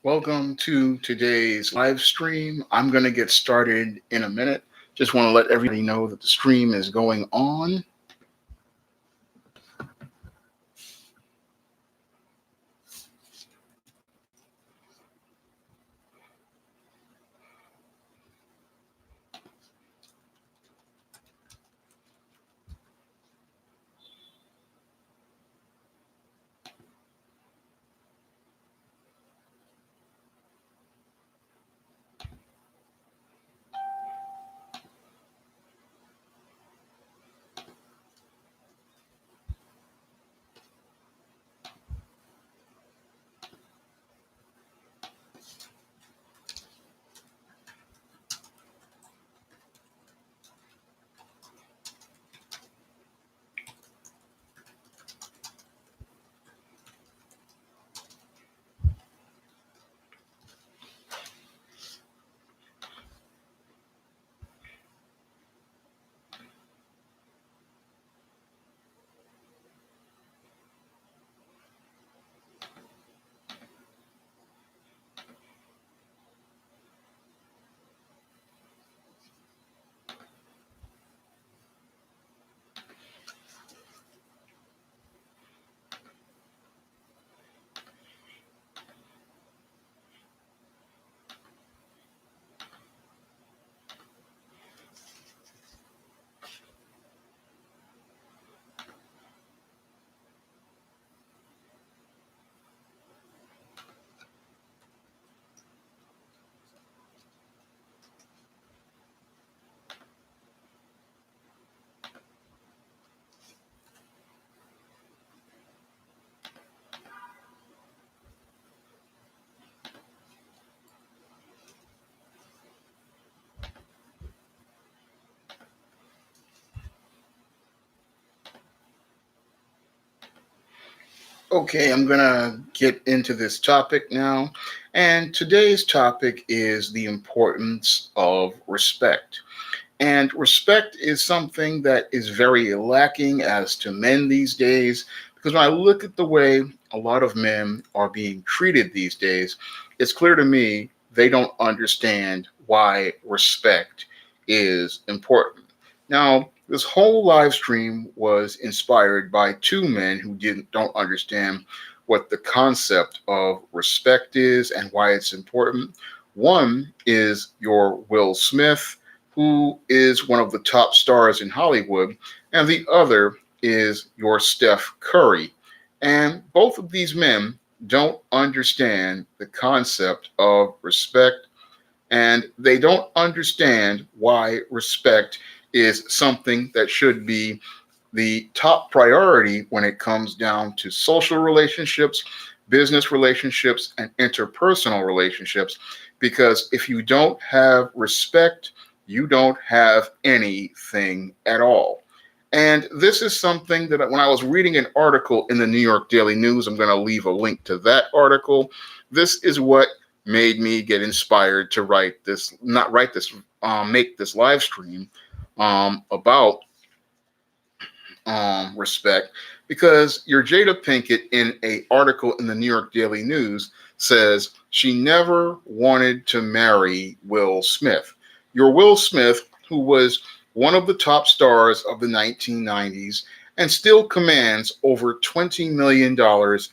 Welcome to today's live stream. I'm going to get started in a minute. Just want to let everybody know that the stream is going on. Okay, I'm going to get into this topic now. And today's topic is the importance of respect. And respect is something that is very lacking as to men these days. Because when I look at the way a lot of men are being treated these days, it's clear to me they don't understand why respect is important. Now, this whole live stream was inspired by two men who don't understand what the concept of respect is and why it's important. One is your Will Smith, who is one of the top stars in Hollywood, and the other is your Steph Curry. And both of these men don't understand the concept of respect, and they don't understand why respect is something that should be the top priority when it comes down to social relationships, business relationships, and interpersonal relationships. Because if you don't have respect, you don't have anything at all. And this is something that when I was reading an article in the New York Daily News, I'm going to leave a link to that article. This is what made me get inspired to write this, not write this, make this live stream about respect, because your Jada Pinkett in a article in the New York Daily News says she never wanted to marry Will Smith. Your Will Smith, who was one of the top stars of the 1990s and still commands over $20 million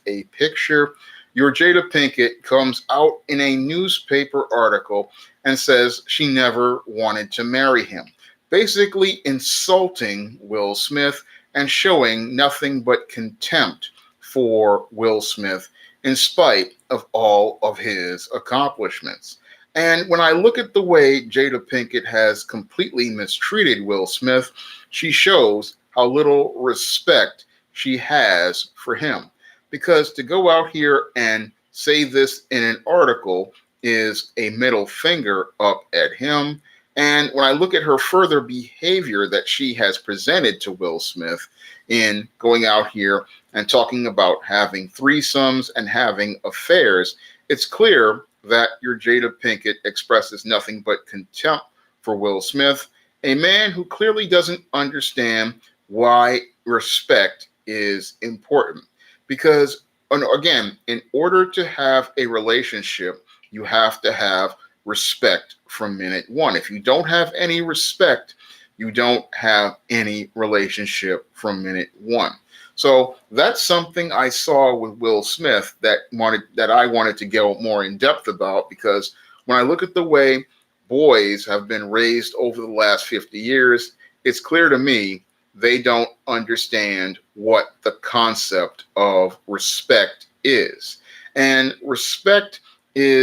a picture. Your Jada Pinkett comes out in a newspaper article and says she never wanted to marry him, basically insulting Will Smith and showing nothing but contempt for Will Smith in spite of all of his accomplishments. And when I look at the way Jada Pinkett has completely mistreated Will Smith, she shows how little respect she has for him. Because to go out here and say this in an article is a middle finger up at him. And when I look at her further behavior that she has presented to Will Smith in going out here and talking about having threesomes and having affairs, it's clear that your Jada Pinkett expresses nothing but contempt for Will Smith, a man who clearly doesn't understand why respect is important. Because again, in order to have a relationship, you have to have respect from minute one. If you don't have any respect, you don't have any relationship from minute one. So that's something I saw with Will Smith that I wanted to go more in depth about, because when I look at the way boys have been raised over the last 50 years, it's clear to me they don't understand what the concept of respect is. And respect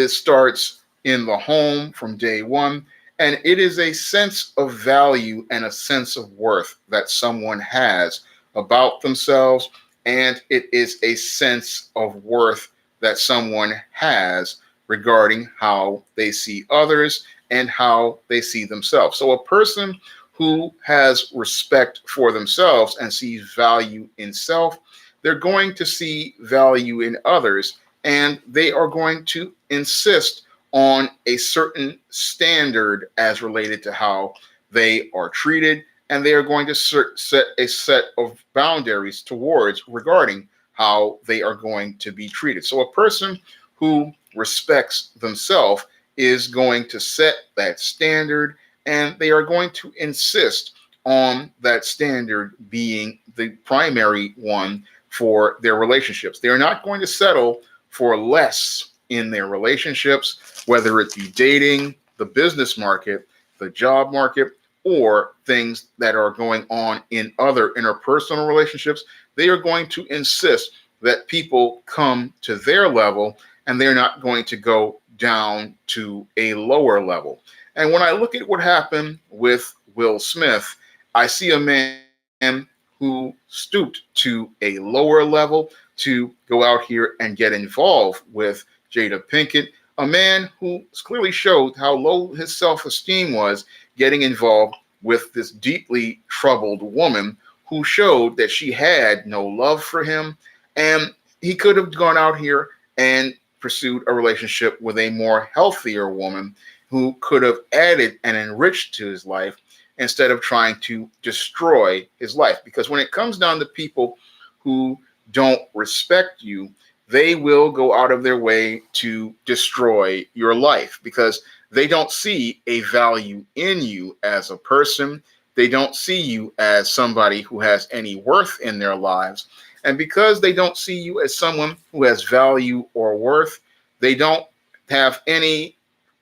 starts in the home from day one, and it is a sense of value and a sense of worth that someone has about themselves, and it is a sense of worth that someone has regarding how they see others and how they see themselves. So a person who has respect for themselves and sees value in self, they're going to see value in others, and they are going to insist on a certain standard as related to how they are treated, and they are going to set a set of boundaries towards regarding how they are going to be treated. So a person who respects themselves is going to set that standard, and they are going to insist on that standard being the primary one for their relationships. They are not going to settle for less in their relationships, whether it be dating, the business market, the job market, or things that are going on in other interpersonal relationships. They are going to insist that people come to their level, and they're not going to go down to a lower level. And when I look at what happened with Will Smith, I see a man who stooped to a lower level to go out here and get involved with Jada Pinkett, a man who clearly showed how low his self-esteem was, getting involved with this deeply troubled woman who showed that she had no love for him. And he could have gone out here and pursued a relationship with a more healthier woman who could have added and enriched to his life, instead of trying to destroy his life. Because when it comes down to people who don't respect you, they will go out of their way to destroy your life, because they don't see a value in you as a person. They don't see you as somebody who has any worth in their lives. And because they don't see you as someone who has value or worth, they don't have any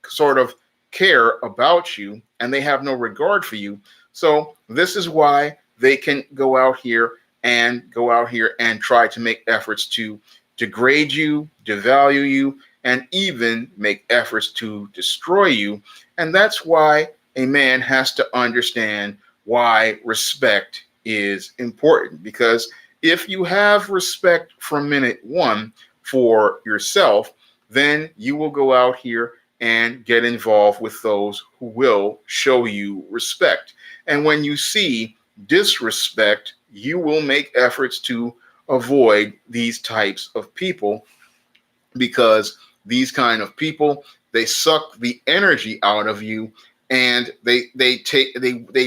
sort of care about you, and they have no regard for you. So this is why they can go out here and try to make efforts to degrade you, devalue you, and even make efforts to destroy you. And that's why a man has to understand why respect is important. Because if you have respect from minute one for yourself, then you will go out here and get involved with those who will show you respect. And when you see disrespect, you will make efforts to avoid these types of people, because these kind of people, they suck the energy out of you, and they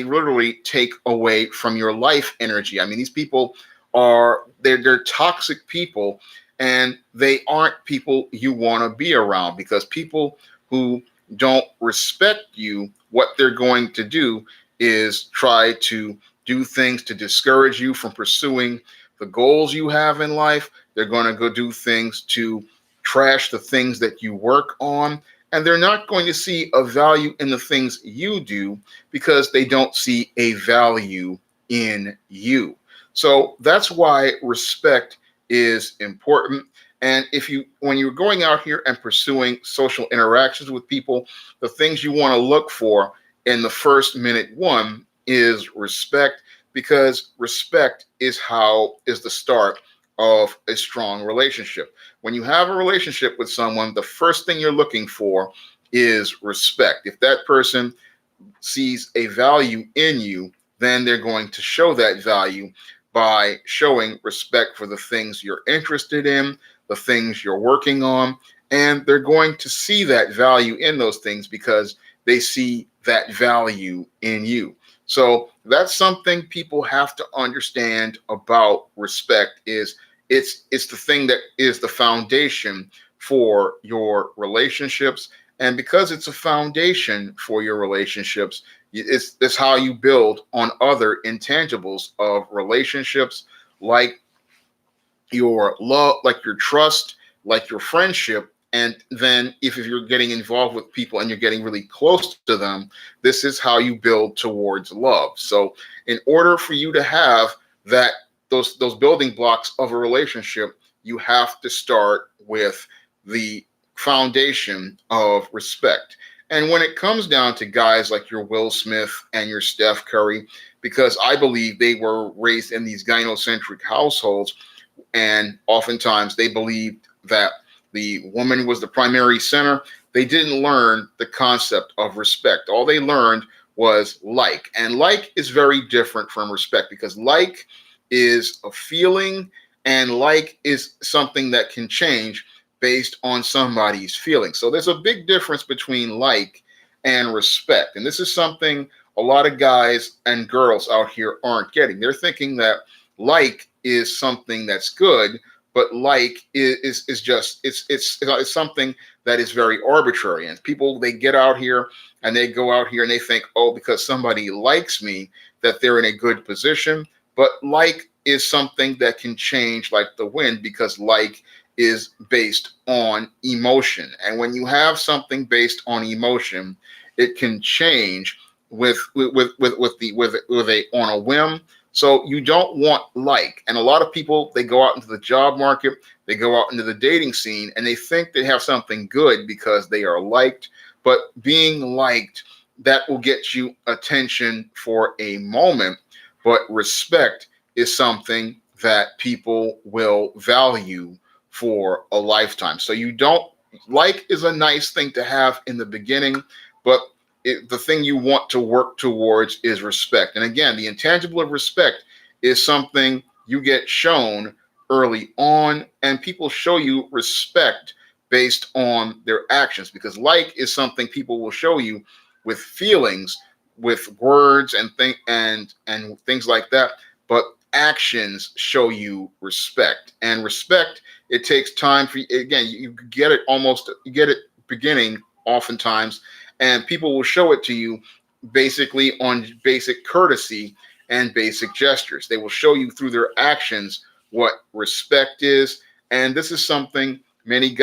literally take away from your life energy. I mean, these people they're toxic people, and they aren't people you want to be around, because people who don't respect you, what they're going to do is try to do things to discourage you from pursuing the goals you have in life. They're going to go do things to trash the things that you work on, and they're not going to see a value in the things you do, because they don't see a value in you. So that's why respect is important. And when you're going out here and pursuing social interactions with people, the things you want to look for in the first minute one is respect, because respect is the start of a strong relationship. When you have a relationship with someone, the first thing you're looking for is respect. If that person sees a value in you, then they're going to show that value by showing respect for the things you're interested in, the things you're working on, and they're going to see that value in those things because they see that value in you. So that's something people have to understand about respect is It's the thing that is the foundation for your relationships. And because it's a foundation for your relationships, it's how you build on other intangibles of relationships, like your love, like your trust, like your friendship. And then if you're getting involved with people and you're getting really close to them, this is how you build towards love. So in order for you to have that, those building blocks of a relationship, you have to start with the foundation of respect. And when it comes down to guys like your Will Smith and your Steph Curry, because I believe they were raised in these gynocentric households, and oftentimes they believed that the woman was the primary center. They didn't learn the concept of respect. All they learned was like. And like is very different from respect, because like is a feeling, and like is something that can change based on somebody's feelings. So there's a big difference between like and respect. And this is something a lot of guys and girls out here aren't getting. They're thinking that like is something that's good, but like is just it's something that is very arbitrary. And people, they get out here and they go out here and they think, oh, because somebody likes me, that they're in a good position. But like is something that can change like the wind, because like is based on emotion. And when you have something based on emotion, it can change with a on a whim. So you don't want like. And a lot of people, they go out into the job market, they go out into the dating scene, and they think they have something good because they are liked. But being liked, that will get you attention for a moment. But respect is something that people will value for a lifetime. So you don't, like is a nice thing to have in the beginning, but the thing you want to work towards is respect. And again, the intangible of respect is something you get shown early on, and people show you respect based on their actions, because like is something people will show you with feelings, with words and things like that. But actions show you respect. And respect, it takes time for you. Again, you get it beginning oftentimes, and people will show it to you basically on basic courtesy and basic gestures. They will show you through their actions what respect is. And this is something many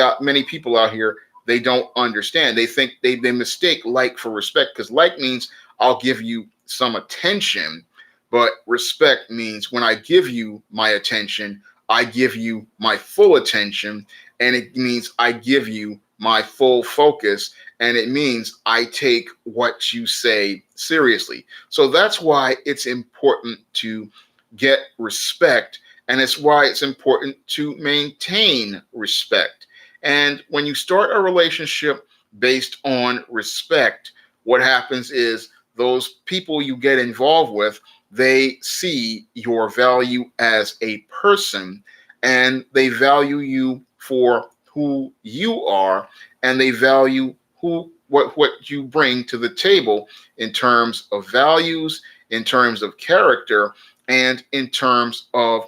people out here, they don't understand. They think they mistake like for respect, because like means I'll give you some attention, but respect means when I give you my attention, I give you my full attention, and it means I give you my full focus, and it means I take what you say seriously. So that's why it's important to get respect, and it's why it's important to maintain respect. And when you start a relationship based on respect, what happens is those people you get involved with, they see your value as a person, and they value you for who you are, and they value what you bring to the table in terms of values, in terms of character, and in terms of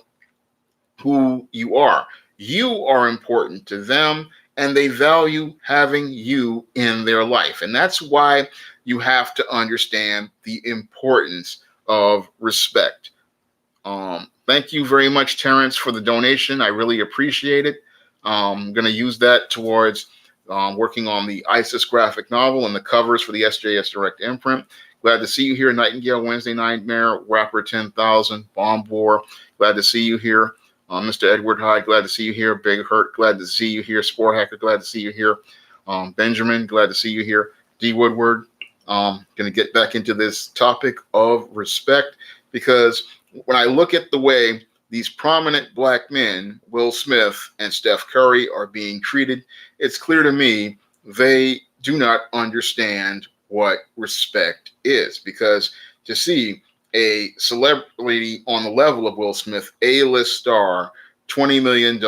who you are. You are important to them, and they value having you in their life. And that's why you have to understand the importance of respect. Thank you very much, Terrence, for the donation. I really appreciate it. I'm going to use that towards working on the ISIS graphic novel and the covers for the SJS Direct imprint. Glad to see you here, Nightingale, Wednesday Nightmare, Rapper 10,000, Bomb War. Glad to see you here. Mr. Edward Hyde, glad to see you here. Big Hurt, glad to see you here. Sport Hacker, glad to see you here. Benjamin, glad to see you here. D. Woodward, going to get back into this topic of respect, because when I look at the way these prominent black men, Will Smith and Steph Curry, are being treated, it's clear to me they do not understand what respect is. Because to see a celebrity on the level of Will Smith, A-list star, $20 million,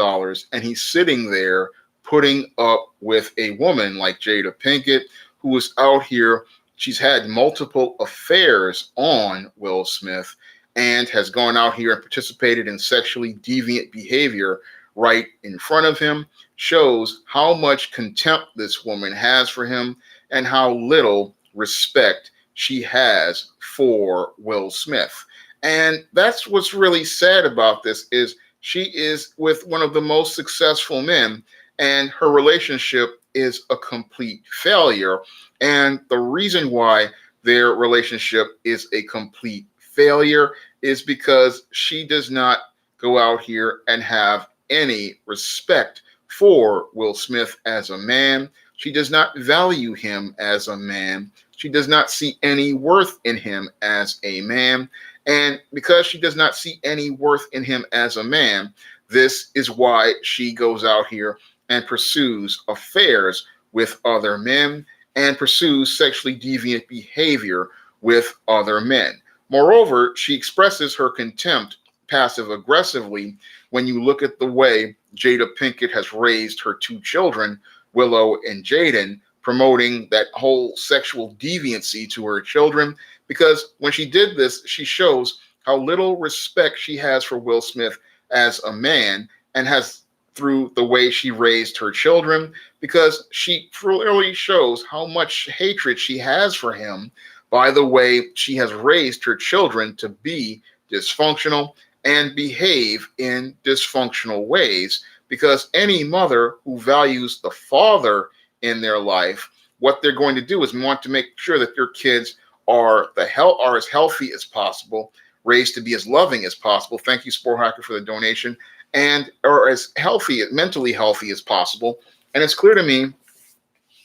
and he's sitting there putting up with a woman like Jada Pinkett, who is out here, she's had multiple affairs on Will Smith, and has gone out here and participated in sexually deviant behavior right in front of him shows how much contempt this woman has for him and how little respect she has for Will Smith. And that's what's really sad about this is she is with one of the most successful men and her relationship is a complete failure. And the reason why their relationship is a complete failure is because she does not go out here and have any respect for Will Smith as a man. She does not value him as a man. She does not see any worth in him as a man. And because she does not see any worth in him as a man, this is why she goes out here and pursues affairs with other men and pursues sexually deviant behavior with other men. Moreover, she expresses her contempt passive aggressively when you look at the way Jada Pinkett has raised her two children, Willow and Jaden, promoting that whole sexual deviancy to her children. Because when she did this, she shows how little respect she has for Will Smith as a man and has through the way she raised her children, because she clearly shows how much hatred she has for him by the way she has raised her children to be dysfunctional and behave in dysfunctional ways. Because any mother who values the father in their life, what they're going to do is want to make sure that their kids are as healthy as possible, raised to be as loving as possible. Thank you, Sport Hacker, for the donation, and are as healthy, mentally healthy as possible. And it's clear to me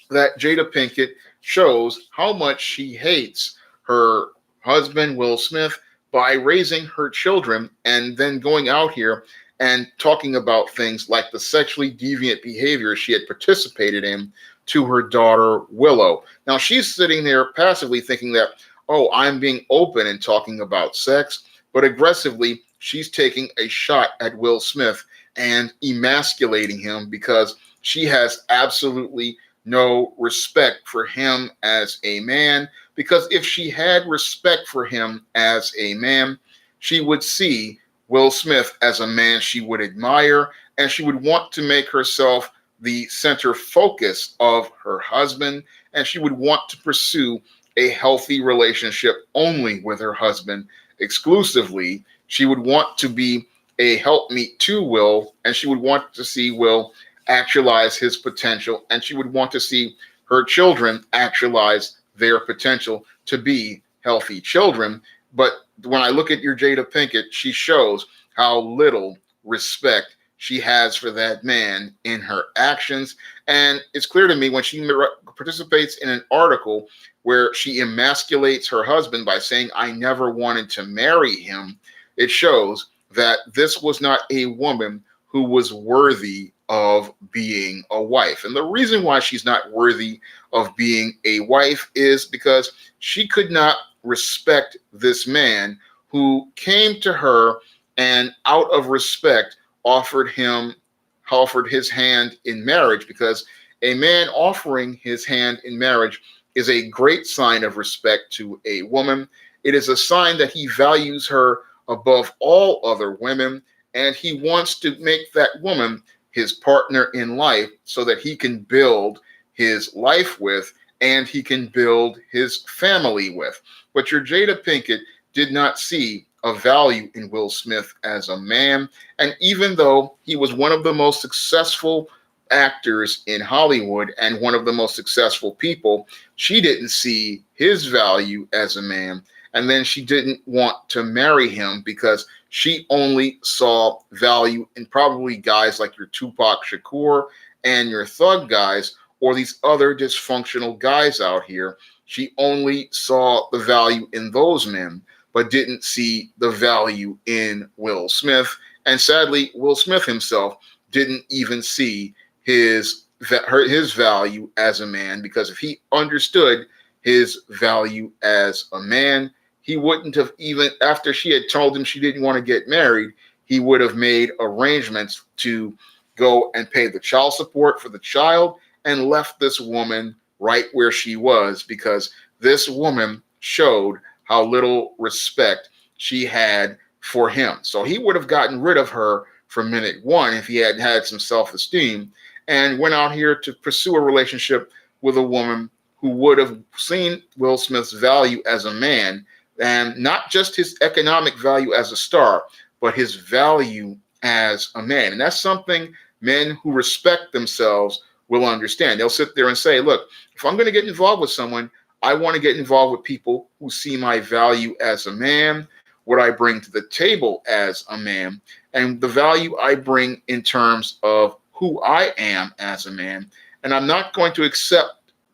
that Jada Pinkett shows how much she hates her husband, Will Smith, by raising her children and then going out here and talking about things like the sexually deviant behavior she had participated in to her daughter, Willow. Now, she's sitting there passively thinking that, oh, I'm being open and talking about sex, but aggressively, she's taking a shot at Will Smith and emasculating him because she has absolutely no respect for him as a man. Because if she had respect for him as a man, she would see Will Smith as a man she would admire, and she would want to make herself the center focus of her husband, and she would want to pursue a healthy relationship only with her husband exclusively. She would want to be a helpmeet to Will, and she would want to see Will actualize his potential, and she would want to see her children actualize their potential to be healthy children. But when I look at your Jada Pinkett, she shows how little respect she has for that man in her actions. And it's clear to me when she participates in an article where she emasculates her husband by saying, I never wanted to marry him, it shows that this was not a woman who was worthy of being a wife. And the reason why she's not worthy of being a wife is because she could not respect this man who came to her and out of respect offered his hand in marriage, because a man offering his hand in marriage is a great sign of respect to a woman. It is a sign that he values her above all other women, and he wants to make that woman his partner in life so that he can build his life with and he can build his family with. But your Jada Pinkett did not see a value in Will Smith as a man. And even though he was one of the most successful actors in Hollywood and one of the most successful people, she didn't see his value as a man. And then she didn't want to marry him because she only saw value in probably guys like your Tupac Shakur and your Thug guys, or these other dysfunctional guys out here. She only saw the value in those men, but didn't see the value in Will Smith. And sadly, Will Smith himself didn't even see his value as a man, because if he understood his value as a man, he wouldn't have, even after she had told him she didn't want to get married, he would have made arrangements to go and pay the child support for the child and left this woman right where she was, because this woman showed how little respect she had for him. So he would have gotten rid of her from minute one if he had had some self-esteem and went out here to pursue a relationship with a woman who would have seen Will Smith's value as a man, and not just his economic value as a star, but his value as a man. And that's something men who respect themselves will understand. They'll sit there and say, look, if I'm going to get involved with someone, I want to get involved with people who see my value as a man, what I bring to the table as a man, and the value I bring in terms of who I am as a man. And I'm not going to accept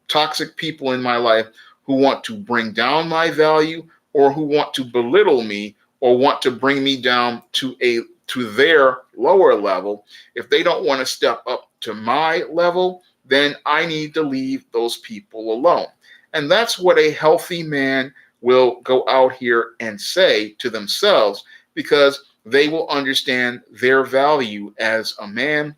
toxic people in my life who want to bring down my value or who want to belittle me or want to bring me down to their lower level. If they don't want to step up to my level, then I need to leave those people alone. And that's what a healthy man will go out here and say to themselves, because they will understand their value as a man.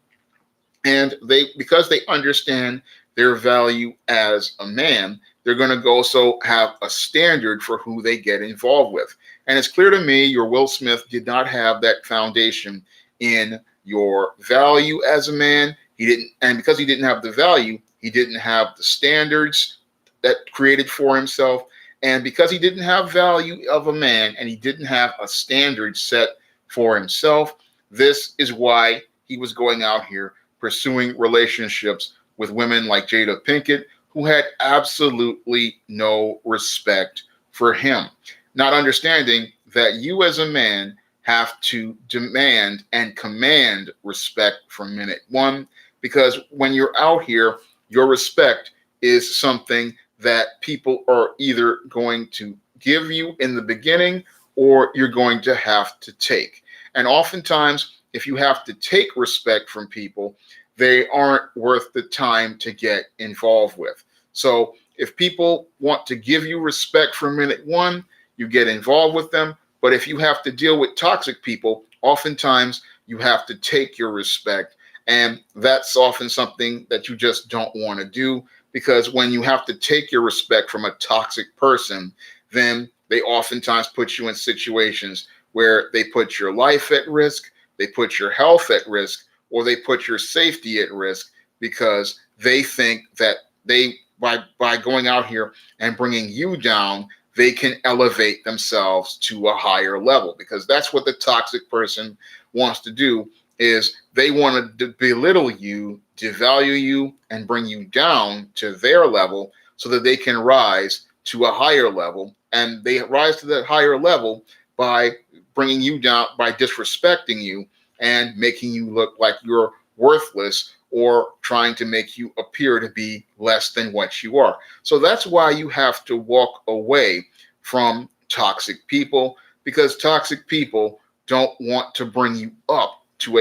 And because they understand their value as a man, they're going to also have a standard for who they get involved with. And it's clear to me your Will Smith did not have that foundation in your value as a man. He didn't, and because he didn't have the value, he didn't have the standards that created for himself. And because he didn't have value of a man and he didn't have a standard set for himself, this is why he was going out here pursuing relationships with women like Jada Pinkett, who had absolutely no respect for him, not understanding that you as a man have to demand and command respect from minute one, because when you're out here, your respect is something that people are either going to give you in the beginning or you're going to have to take. And oftentimes, if you have to take respect from people, they aren't worth the time to get involved with. So if people want to give you respect from minute one, you get involved with them. But if you have to deal with toxic people, oftentimes you have to take your respect. And that's often something that you just don't want to do, because when you have to take your respect from a toxic person, then they oftentimes put you in situations where they put your life at risk, they put your health at risk, or they put your safety at risk, because they think that by going out here and bringing you down, they can elevate themselves to a higher level, because that's what the toxic person wants to do. Is they want to belittle you, devalue you, and bring you down to their level so that they can rise to a higher level. And they rise to that higher level by bringing you down, by disrespecting you and making you look like you're worthless, or trying to make you appear to be less than what you are. So that's why you have to walk away from toxic people, because toxic people don't want to bring you up to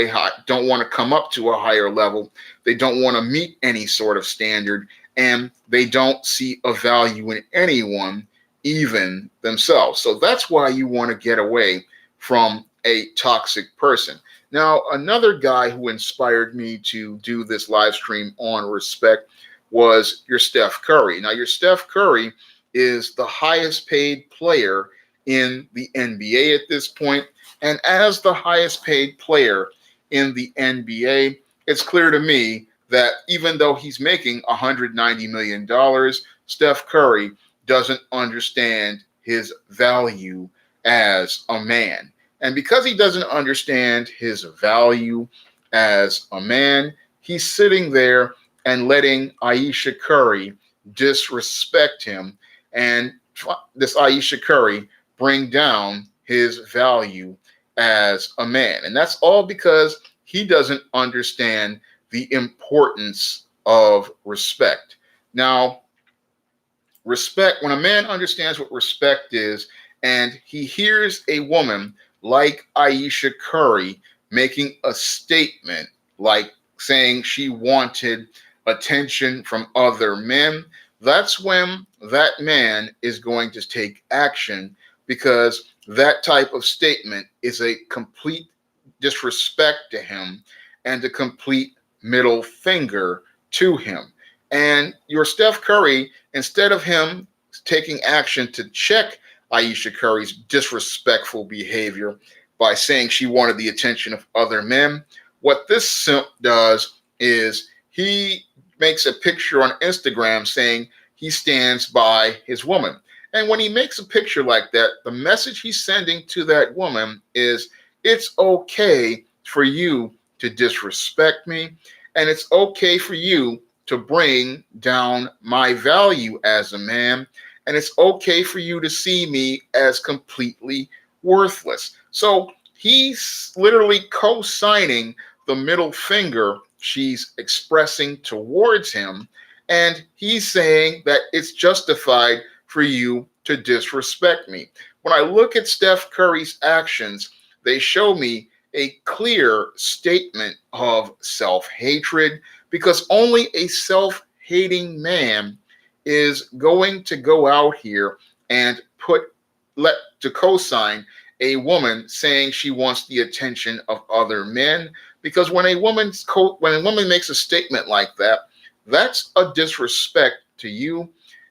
don't want to come up to a higher level. They don't want to meet any sort of standard, and they don't see a value in anyone, even themselves. So that's why you want to get away from a toxic person. Now, another guy who inspired me to do this live stream on respect was your Steph Curry. Now, your Steph Curry is the highest paid player in the NBA at this point. And as the highest paid player in the NBA, it's clear to me that even though he's making $190 million, Steph Curry doesn't understand his value as a man. And because he doesn't understand his value as a man, he's sitting there and letting Ayesha Curry disrespect him, and this Ayesha Curry bring down his value as a man. And that's all because he doesn't understand the importance of respect. Now, respect, when a man understands what respect is, and he hears a woman like Ayesha Curry making a statement like saying she wanted attention from other men, that's when that man is going to take action, because that type of statement is a complete disrespect to him and a complete middle finger to him. And your Steph Curry, instead of him taking action to check Ayesha Curry's disrespectful behavior by saying she wanted the attention of other men. What this simp does is he makes a picture on Instagram saying he stands by his woman. And when he makes a picture like that, the message he's sending to that woman is it's okay for you to disrespect me, and it's okay for you to bring down my value as a man, and it's okay for you to see me as completely worthless. So he's literally co signing the middle finger she's expressing towards him. And he's saying that it's justified for you to disrespect me. When I look at Steph Curry's actions, they show me a clear statement of self hatred, because only a self hating man is going to go out here and let to co-sign a woman saying she wants the attention of other men. Because when a woman makes a statement like that, that's a disrespect to you,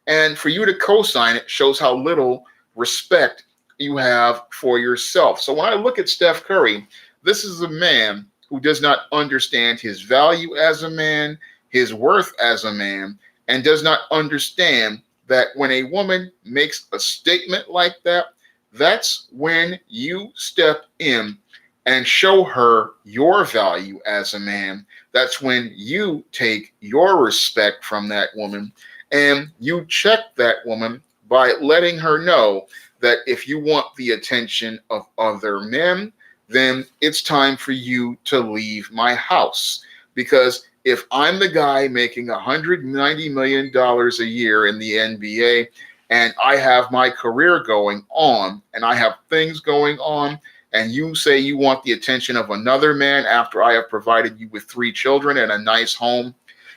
and for you to co-sign it shows how little respect you have for yourself. So when I look at Steph Curry, this is a man who does not understand his value as a man, his worth as a man, and does not understand that when a woman makes a statement like that, that's when you step in and show her your value as a man. That's when you take your respect from that woman, and you check that woman by letting her know that if you want the attention of other men, then it's time for you to leave my house. Because if I'm the guy making $190 million a year in the NBA, and I have my career going on, and I have things going on, and you say you want the attention of another man after I have provided you with 3 children and a nice home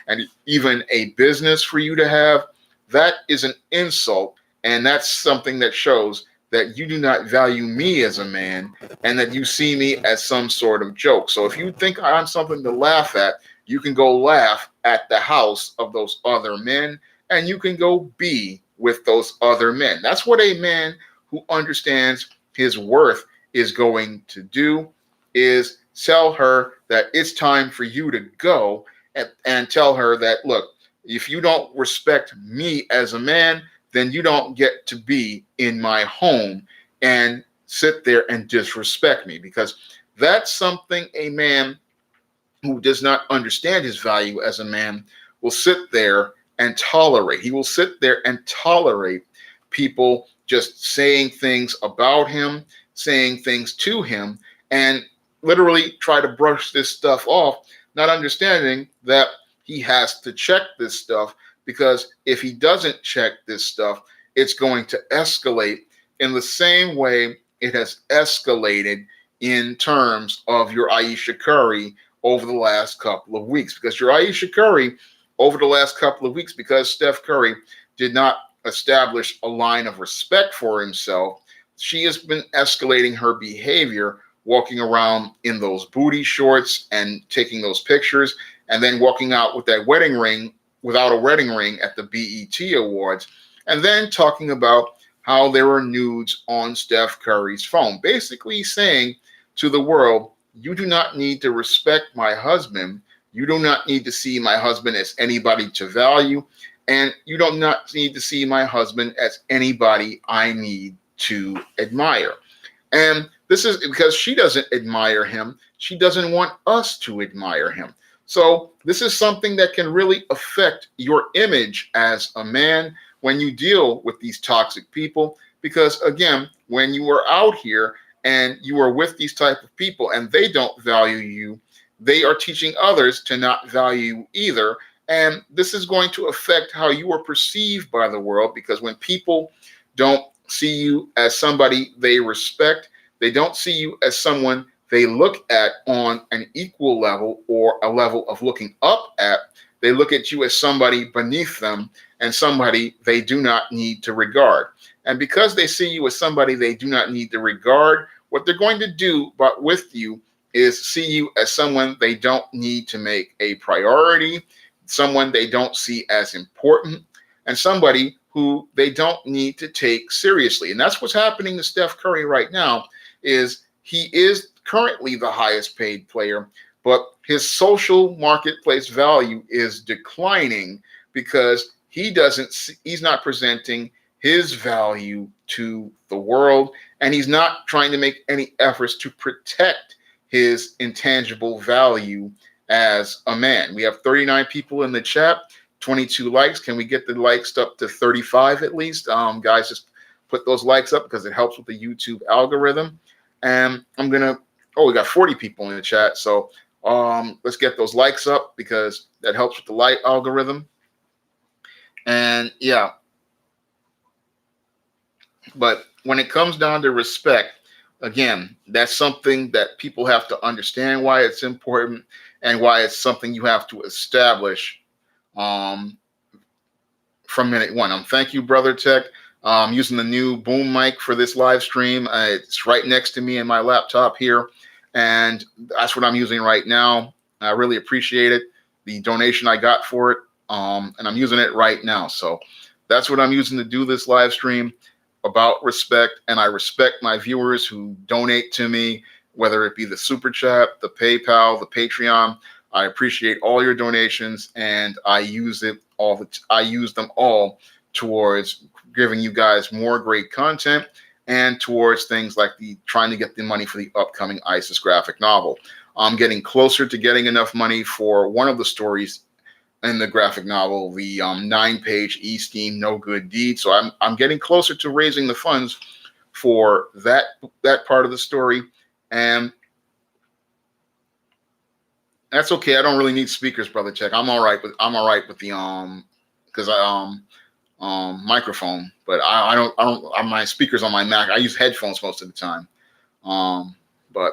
and even a business for you to have, that is an insult. And that's something that shows that you do not value me as a man, and that you see me as some sort of joke. So if you think I'm something to laugh at, you can go laugh at the house of those other men, and you can go be with those other men. That's what a man who understands his worth is going to do, is tell her that it's time for you to go, and tell her that, look, if you don't respect me as a man, then you don't get to be in my home and sit there and disrespect me. Because that's something a man who does not understand his value as a man will sit there and tolerate. He will sit there and tolerate people just saying things about him, saying things to him, and literally try to brush this stuff off, not understanding that he has to check this stuff, because if he doesn't check this stuff, it's going to escalate in the same way it has escalated in terms of your Ayesha Curry over the last couple of weeks. Because your Ayesha Curry over the last couple of weeks, because Steph Curry did not establish a line of respect for himself, she has been escalating her behavior, walking around in those booty shorts and taking those pictures, and then walking out with that wedding ring without a wedding ring at the BET Awards, and then talking about how there were nudes on Steph Curry's phone, basically saying to the world, you do not need to respect my husband. You do not need to see my husband as anybody to value, and you do not need to see my husband as anybody I need to admire. And this is because she doesn't admire him. She doesn't want us to admire him. So this is something that can really affect your image as a man when you deal with these toxic people. Because again, when you are out here and you are with these type of people and they don't value you, they are teaching others to not value you either. And this is going to affect how you are perceived by the world, because when people don't see you as somebody they respect, they don't see you as someone they look at on an equal level or a level of looking up at. They look at you as somebody beneath them and somebody they do not need to regard. And because they see you as somebody they do not need to regard, what they're going to do but with you is see you as someone they don't need to make a priority, someone they don't see as important, and somebody who they don't need to take seriously. And that's what's happening to Steph Curry right now. Is he is currently the highest paid player, but his social marketplace value is declining because he's not presenting his value to the world, and he's not trying to make any efforts to protect his intangible value as a man. We have 39 people in the chat, 22 likes. Can we get the likes up to 35 at least? Guys, just put those likes up because it helps with the YouTube algorithm. And we got 40 people in the chat. So let's get those likes up because that helps with the like algorithm. And yeah, but when it comes down to respect, again, that's something that people have to understand why it's important and why it's something you have to establish from minute one. Thank you, Brother Tech. I'm using the new boom mic for this live stream. It's right next to me in my laptop here, and that's what I'm using right now. I really appreciate it, the donation I got for it, and I'm using it right now. So that's what I'm using to do this live stream about respect, and I respect my viewers who donate to me, whether it be the Super Chat, the PayPal, the Patreon. I appreciate all your donations, and I use them all towards giving you guys more great content and towards things like trying to get the money for the upcoming ISIS graphic novel. I'm getting closer to getting enough money for one of the stories in the graphic novel, the 9-page E-Scheme No Good Deed. So I'm getting closer to raising the funds for that part of the story, and that's okay. I don't really need speakers, Brother Check. I'm all right with the because microphone, but I don't my speakers on my Mac. I use headphones most of the time. But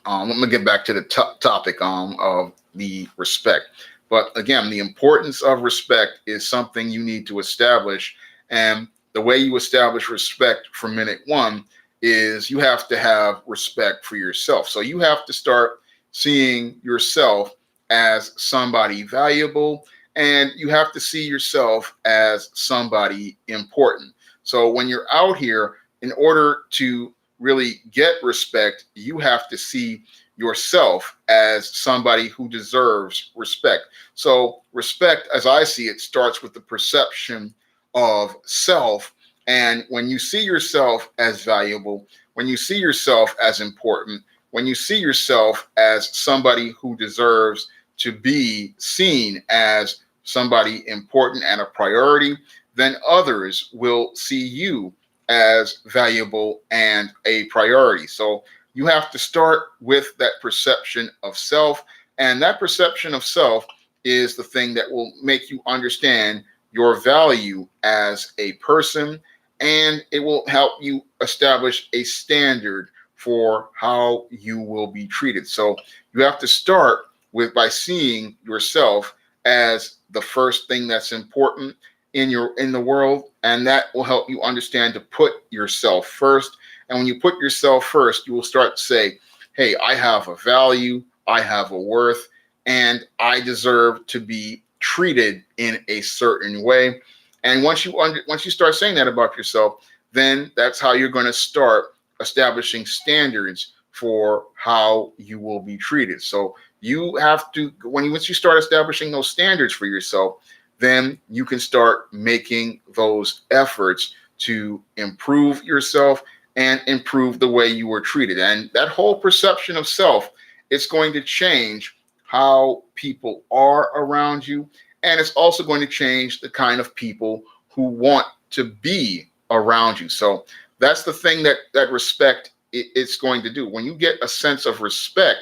let me get back to the topic of the respect. But again, the importance of respect is something you need to establish. And the way you establish respect from minute one is you have to have respect for yourself. So you have to start seeing yourself as somebody valuable, and you have to see yourself as somebody important. So when you're out here, in order to really get respect, you have to see yourself as somebody who deserves respect. So respect, as I see it, starts with the perception of self. And when you see yourself as valuable, when you see yourself as important, when you see yourself as somebody who deserves to be seen as somebody important and a priority, then others will see you as valuable and a priority. So you have to start with that perception of self, and that perception of self is the thing that will make you understand your value as a person, and it will help you establish a standard for how you will be treated. So you have to start by seeing yourself as the first thing that's important in the world, and that will help you understand to put yourself first. And when you put yourself first, you will start to say, hey, I have a value, I have a worth, and I deserve to be treated in a certain way. And once you start saying that about yourself, then that's how you're going to start establishing standards for how you will be treated. So you have to, once you start establishing those standards for yourself, then you can start making those efforts to improve yourself and improve the way you were treated. And that whole perception of self, it's going to change how people are around you. And it's also going to change the kind of people who want to be around you. So that's the thing that respect it's going to do. When you get a sense of respect,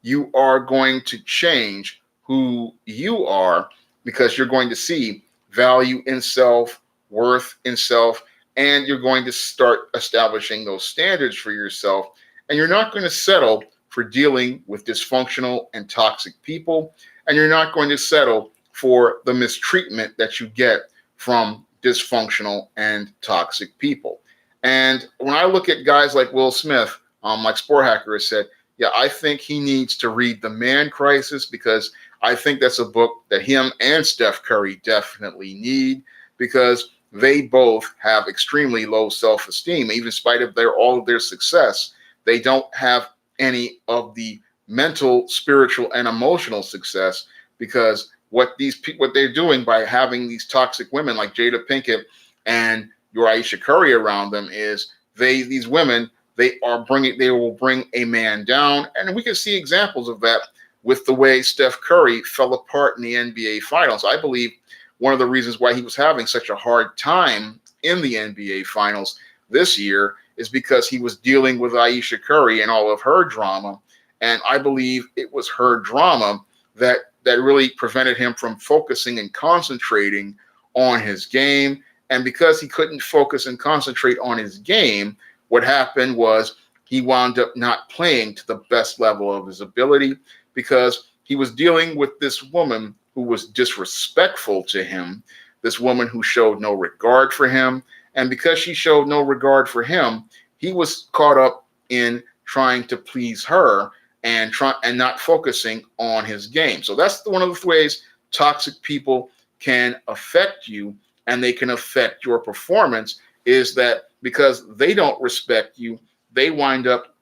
you are going to change who you are, because you're going to see value in self, worth in self, and you're going to start establishing those standards for yourself. And you're not going to settle for dealing with dysfunctional and toxic people, and you're not going to settle for the mistreatment that you get from dysfunctional and toxic people. And when I look at guys like Will Smith, like Sport Hacker has said, yeah, I think he needs to read The Man Crisis, because I think that's a book that him and Steph Curry definitely need, because they both have extremely low self-esteem. Even in spite of all of their success, they don't have any of the mental, spiritual, and emotional success, because what they're doing by having these toxic women like Jada Pinkett and your Aisha Curry around them is these women, they will bring a man down. And we can see examples of that with the way Steph Curry fell apart in the NBA Finals. I believe one of the reasons why he was having such a hard time in the NBA Finals this year is because he was dealing with Aisha Curry and all of her drama. And I believe it was her drama that really prevented him from focusing and concentrating on his game. And because he couldn't focus and concentrate on his game, what happened was he wound up not playing to the best level of his ability, because he was dealing with this woman who was disrespectful to him, this woman who showed no regard for him. And because she showed no regard for him, he was caught up in trying to please her and not focusing on his game. So that's one of the ways toxic people can affect you, and they can affect your performance, is that because they don't respect you, they wind up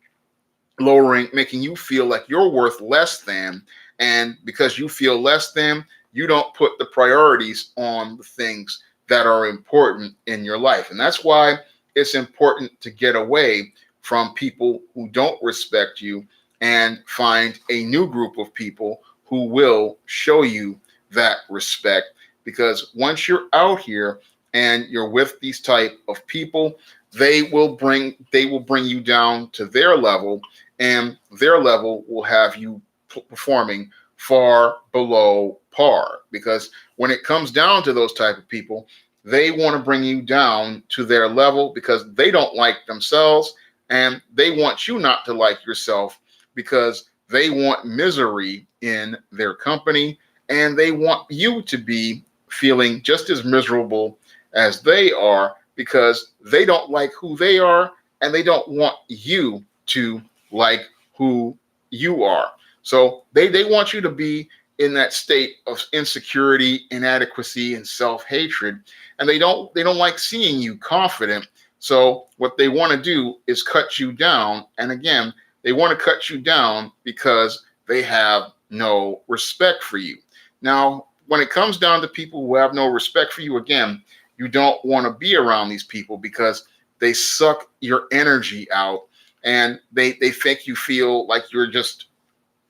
making you feel like you're worth less than. And because you feel less than, you don't put the priorities on the things that are important in your life. And that's why it's important to get away from people who don't respect you and find a new group of people who will show you that respect. Because once you're out here and you're with these type of people, they will bring you down to their level, and their level will have you performing far below par. Because when it comes down to those type of people, they want to bring you down to their level because they don't like themselves, and they want you not to like yourself, because they want misery in their company, and they want you to be feeling just as miserable as they are, because they don't like who they are, and they don't want you to like who you are. So they want you to be in that state of insecurity, inadequacy, and self-hatred, and they don't like seeing you confident. So what they want to do is cut you down. And again, they want to cut you down because they have no respect for you. Now, when it comes down to people who have no respect for you, again, you don't want to be around these people, because they suck your energy out, and they think you feel like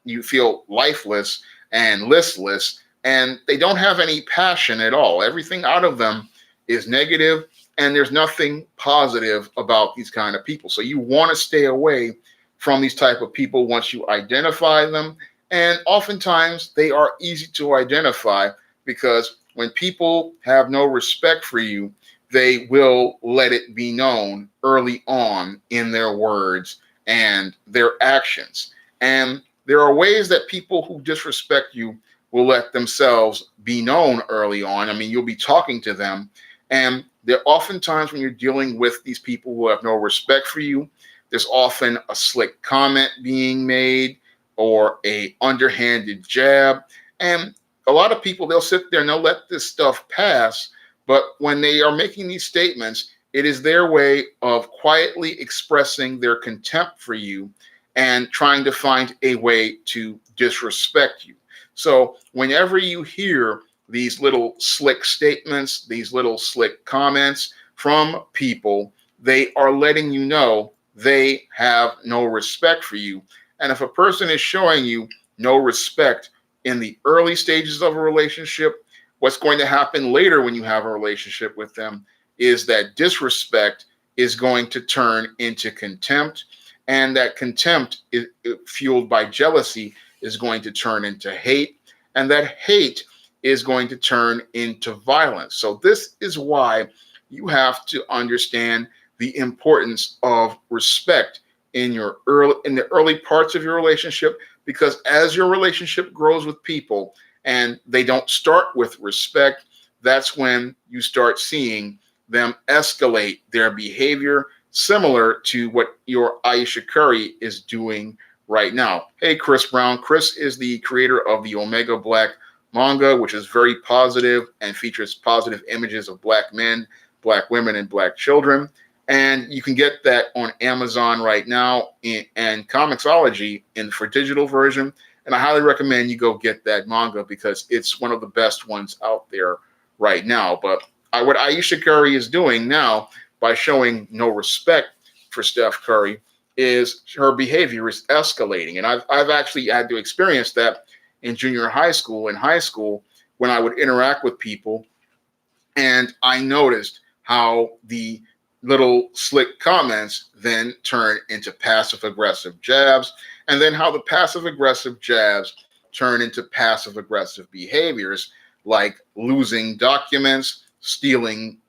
you feel lifeless and listless, and they don't have any passion at all. Everything out of them is negative, and there's nothing positive about these kind of people. So you want to stay away from these type of people once you identify them. And oftentimes they are easy to identify, because when people have no respect for you, they will let it be known early on in their words and their actions. And there are ways that people who disrespect you will let themselves be known early on. I mean, you'll be talking to them, and there are often times when you're dealing with these people who have no respect for you, there's often a slick comment being made or a underhanded jab. And a lot of people, they'll sit there and they'll let this stuff pass. But when they are making these statements, it is their way of quietly expressing their contempt for you and trying to find a way to disrespect you. So whenever you hear these little slick statements, these little slick comments from people, they are letting you know they have no respect for you. And if a person is showing you no respect in the early stages of a relationship, what's going to happen later when you have a relationship with them is that disrespect is going to turn into contempt. And that contempt, fueled by jealousy, is going to turn into hate. And that hate is going to turn into violence. So this is why you have to understand the importance of respect in the early parts of your relationship, because as your relationship grows with people and they don't start with respect, that's when you start seeing them escalate their behavior, similar to what your Aisha Curry is doing right now. Hey, Chris Brown. Chris is the creator of the Omega Black manga, which is very positive and features positive images of black men, black women, and black children. And you can get that on Amazon right now and Comixology for digital version. And I highly recommend you go get that manga because it's one of the best ones out there right now. But what Ayesha Curry is doing now by showing no respect for Steph Curry is her behavior is escalating. And I've actually had to experience that in junior high school. In high school, when I would interact with people, and I noticed how the little slick comments then turn into passive aggressive jabs, and then how the passive aggressive jabs turn into passive aggressive behaviors like losing documents, stealing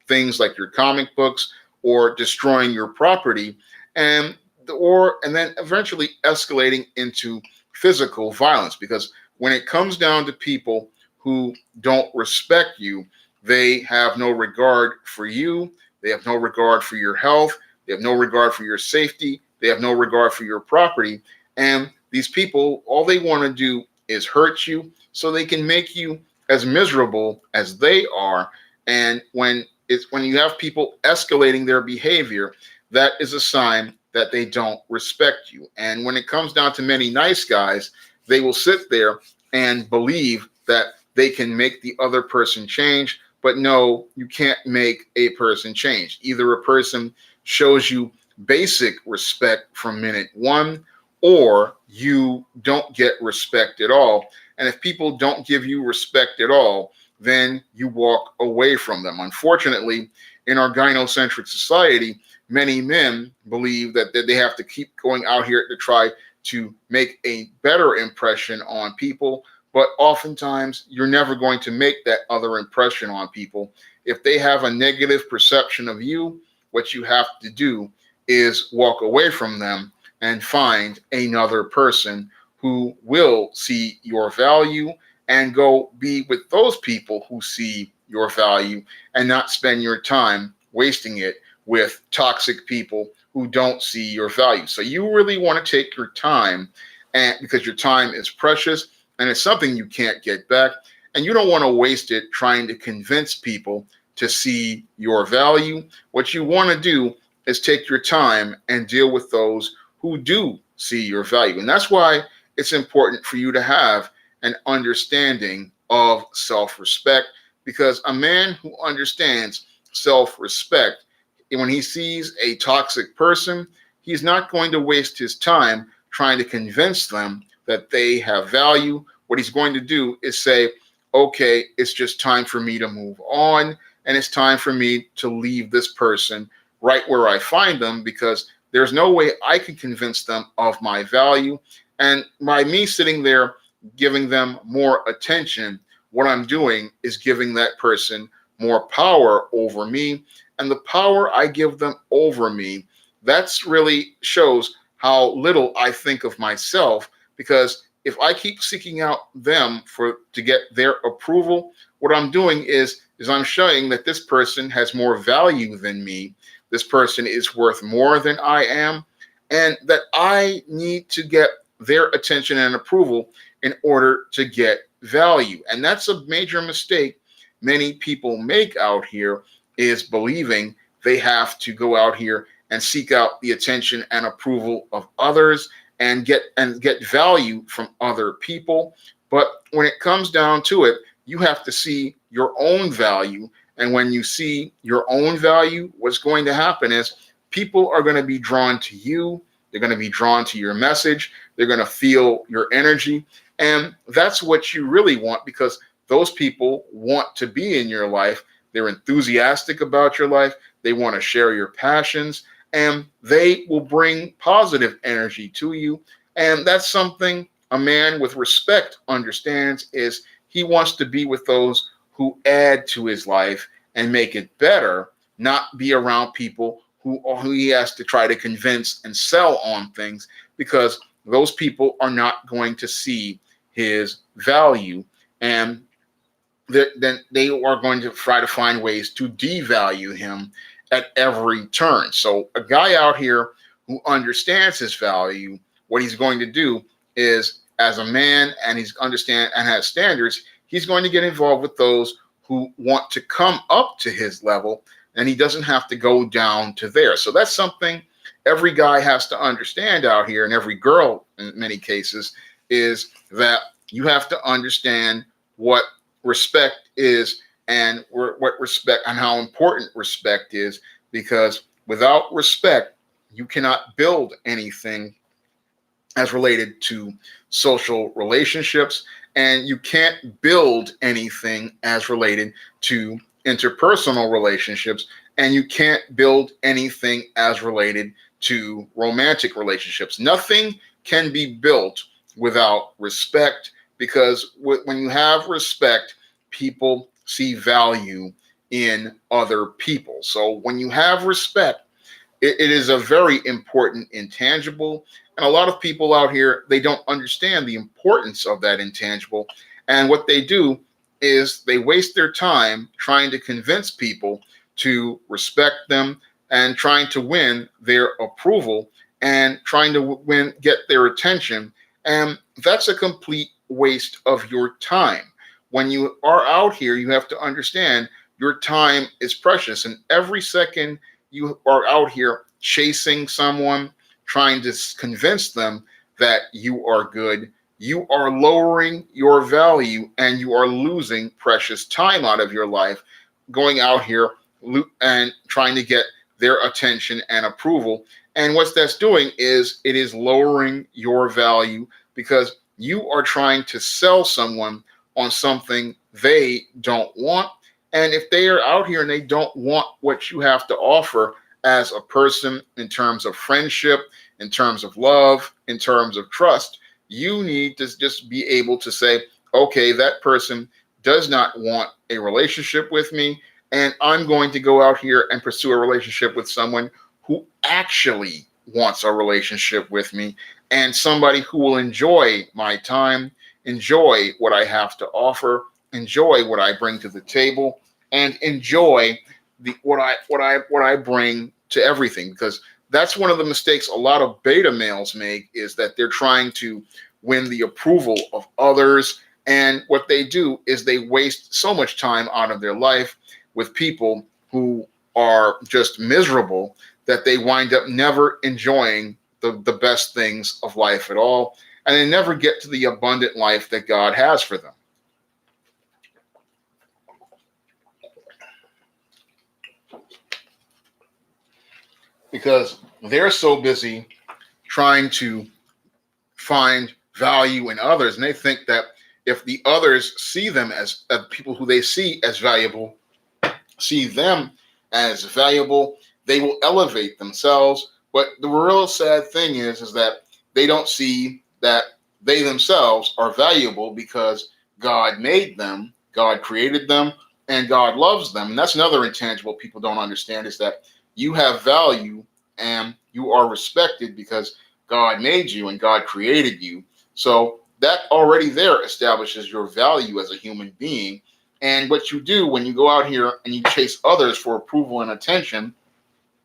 things like your comic books, or destroying your property, and then eventually escalating into physical violence. Because when it comes down to people who don't respect you, they have no regard for you. They have no regard for your health. They have no regard for your safety. They have no regard for your property. And these people, all they want to do is hurt you so they can make you as miserable as they are. And when you have people escalating their behavior, that is a sign that they don't respect you. And when it comes down to many nice guys, they will sit there and believe that they can make the other person change. But no, you can't make a person change. Either a person shows you basic respect from minute one, or you don't get respect at all. And if people don't give you respect at all, then you walk away from them. Unfortunately, in our gynocentric society, many men believe that they have to keep going out here to try to make a better impression on people. But oftentimes, you're never going to make that other impression on people. If they have a negative perception of you, what you have to do is walk away from them and find another person who will see your value and go be with those people who see your value and not spend your time wasting it with toxic people who don't see your value. So you really want to take your time, and because your time is precious and it's something you can't get back, and you don't want to waste it trying to convince people to see your value. What you want to do is take your time and deal with those who do see your value. And that's why it's important for you to have an understanding of self-respect, because a man who understands self-respect, when he sees a toxic person, he's not going to waste his time trying to convince them that they have value. What he's going to do is say, okay, it's just time for me to move on, and it's time for me to leave this person right where I find them, because there's no way I can convince them of my value. And by me sitting there giving them more attention, what I'm doing is giving that person more power over me. And the power I give them over me, that's really shows how little I think of myself. Because if I keep seeking out them to get their approval, what I'm doing is I'm showing that this person has more value than me. This person is worth more than I am, and that I need to get their attention and approval in order to get value. And that's a major mistake many people make out here, is believing they have to go out here and seek out the attention and approval of others and get value from other people. But when it comes down to it, you have to see your own value. And when you see your own value, what's going to happen is people are going to be drawn to you. They're going to be drawn to your message. They're going to feel your energy. And that's what you really want, because those people want to be in your life. They're enthusiastic about your life. They want to share your passions, and they will bring positive energy to you. And that's something a man with respect understands, is he wants to be with those who add to his life and make it better, not be around people who he has to try to convince and sell on things, because those people are not going to see his value, and then they are going to try to find ways to devalue him at every turn. So a guy out here who understands his value, what he's going to do is, as a man, and he's understand and has standards, he's going to get involved with those who want to come up to his level, and he doesn't have to go down to theirs. So that's something every guy has to understand out here, and every girl in many cases, is that you have to understand what respect is, and what respect and how important respect is, because without respect, you cannot build anything as related to social relationships, and you can't build anything as related to interpersonal relationships, and you can't build anything as related to romantic relationships. Nothing can be built without respect, because when you have respect, people see value in other people. So when you have respect, it is a very important intangible. And a lot of people out here, they don't understand the importance of that intangible. And what they do is they waste their time trying to convince people to respect them and trying to win their approval and trying to get their attention. And that's a complete waste of your time. When you are out here, you have to understand your time is precious. And every second you are out here chasing someone, trying to convince them that you are good, you are lowering your value, and you are losing precious time out of your life going out here and trying to get their attention and approval. And what that's doing is it is lowering your value, because you are trying to sell someone on something they don't want. And if they are out here and they don't want what you have to offer as a person, in terms of friendship, in terms of love, in terms of trust, you need to just be able to say, okay, that person does not want a relationship with me, and I'm going to go out here and pursue a relationship with someone who actually wants a relationship with me, and somebody who will enjoy my time, enjoy what I have to offer, enjoy what I bring to the table, and enjoy what I bring to everything. Because that's one of the mistakes a lot of beta males make, is that they're trying to win the approval of others, and what they do is they waste so much time out of their life with people who are just miserable, that they wind up never enjoying the best things of life at all, and they never get to the abundant life that God has for them. Because they're so busy trying to find value in others, and they think that if the others see them as people who they see as valuable, see them as valuable, they will elevate themselves. But the real sad thing is that they don't see that they themselves are valuable, because God made them, God created them, and God loves them. And that's another intangible people don't understand, is that you have value and you are respected because God made you and God created you. So that already there establishes your value as a human being. And what you do when you go out here and you chase others for approval and attention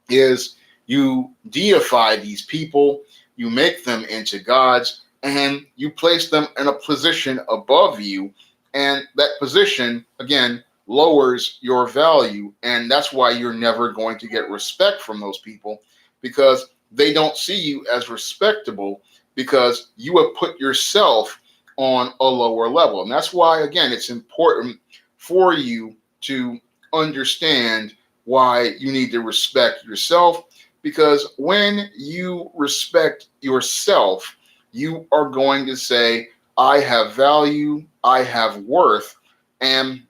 is you deify these people, you make them into gods, and you place them in a position above you. And that position, again, lowers your value. And that's why you're never going to get respect from those people, because they don't see you as respectable, because you have put yourself on a lower level. And that's why, again, it's important for you to understand why you need to respect yourself, because when you respect yourself, you are going to say, I have value, I have worth. And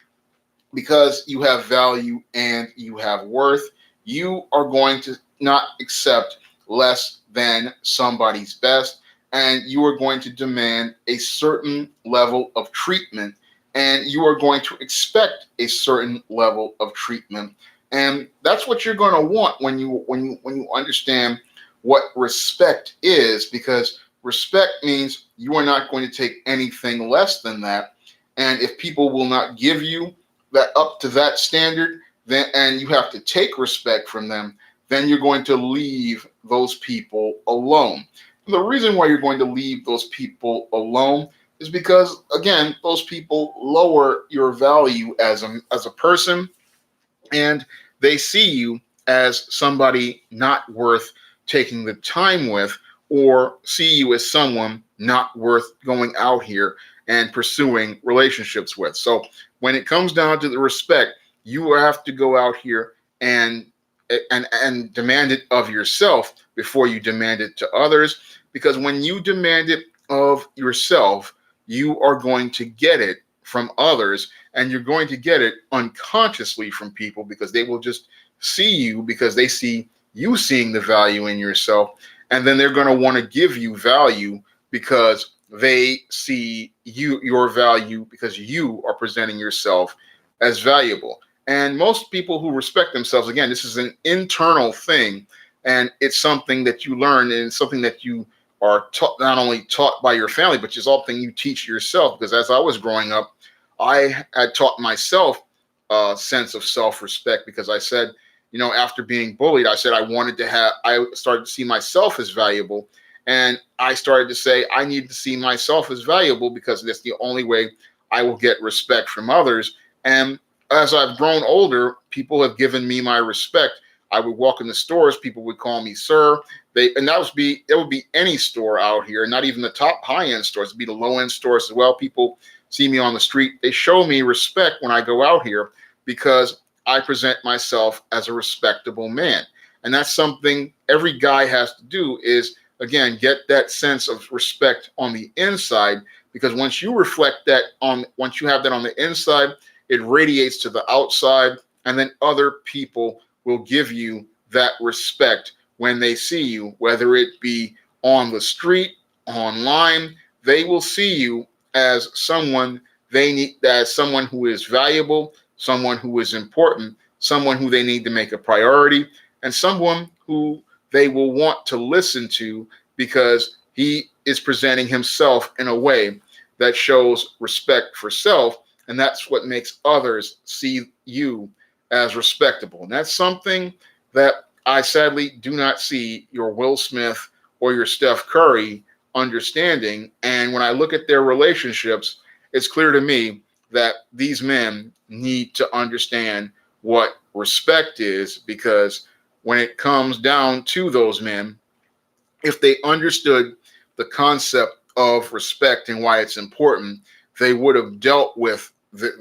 because you have value and you have worth, you are going to not accept less than somebody's best, and you are going to demand a certain level of treatment, and you are going to expect a certain level of treatment. And that's what you're going to want when you understand what respect is, because respect means you are not going to take anything less than that. And if people will not give you that up to that standard, then and you have to take respect from them, then you're going to leave those people alone. The reason why you're going to leave those people alone is because, again, those people lower your value as a person, and they see you as somebody not worth taking the time with, or see you as someone not worth going out here and pursuing relationships with. So when it comes down to the respect, you have to go out here and and demand it of yourself before you demand it to others, because when you demand it of yourself, you are going to get it from others, and you're going to get it unconsciously from people, because they will just see you because they see you seeing the value in yourself, and then they're going to want to give you value because they see your value, because you are presenting yourself as valuable. And most people who respect themselves, again, this is an internal thing, and it's something that you learn, and it's something that you are taught, not only taught by your family, but it's something you teach yourself. Because as I was growing up, I had taught myself a sense of self-respect, because I said, after being bullied, I said I started to see myself as valuable. And I started to say, I need to see myself as valuable, because that's the only way I will get respect from others. And as I've grown older, people have given me my respect. I would walk in the stores, people would call me sir. It would be any store out here, not even the top high-end stores. It'd be the low-end stores as well. People see me on the street. They show me respect when I go out here, because I present myself as a respectable man. And that's something every guy has to do, is, again, get that sense of respect on the inside, because once you once you have that on the inside, it radiates to the outside, and then other people will give you that respect when they see you, whether it be on the street, online. They will see you as someone as someone who is valuable, someone who is important, someone who they need to make a priority, and someone who they will want to listen to, because he is presenting himself in a way that shows respect for self, and that's what makes others see you as respectable. And that's something that I sadly do not see your Will Smith or your Steph Curry understanding. And when I look at their relationships, it's clear to me that these men need to understand what respect is, because when it comes down to those men, if they understood the concept of respect and why it's important, they would have dealt with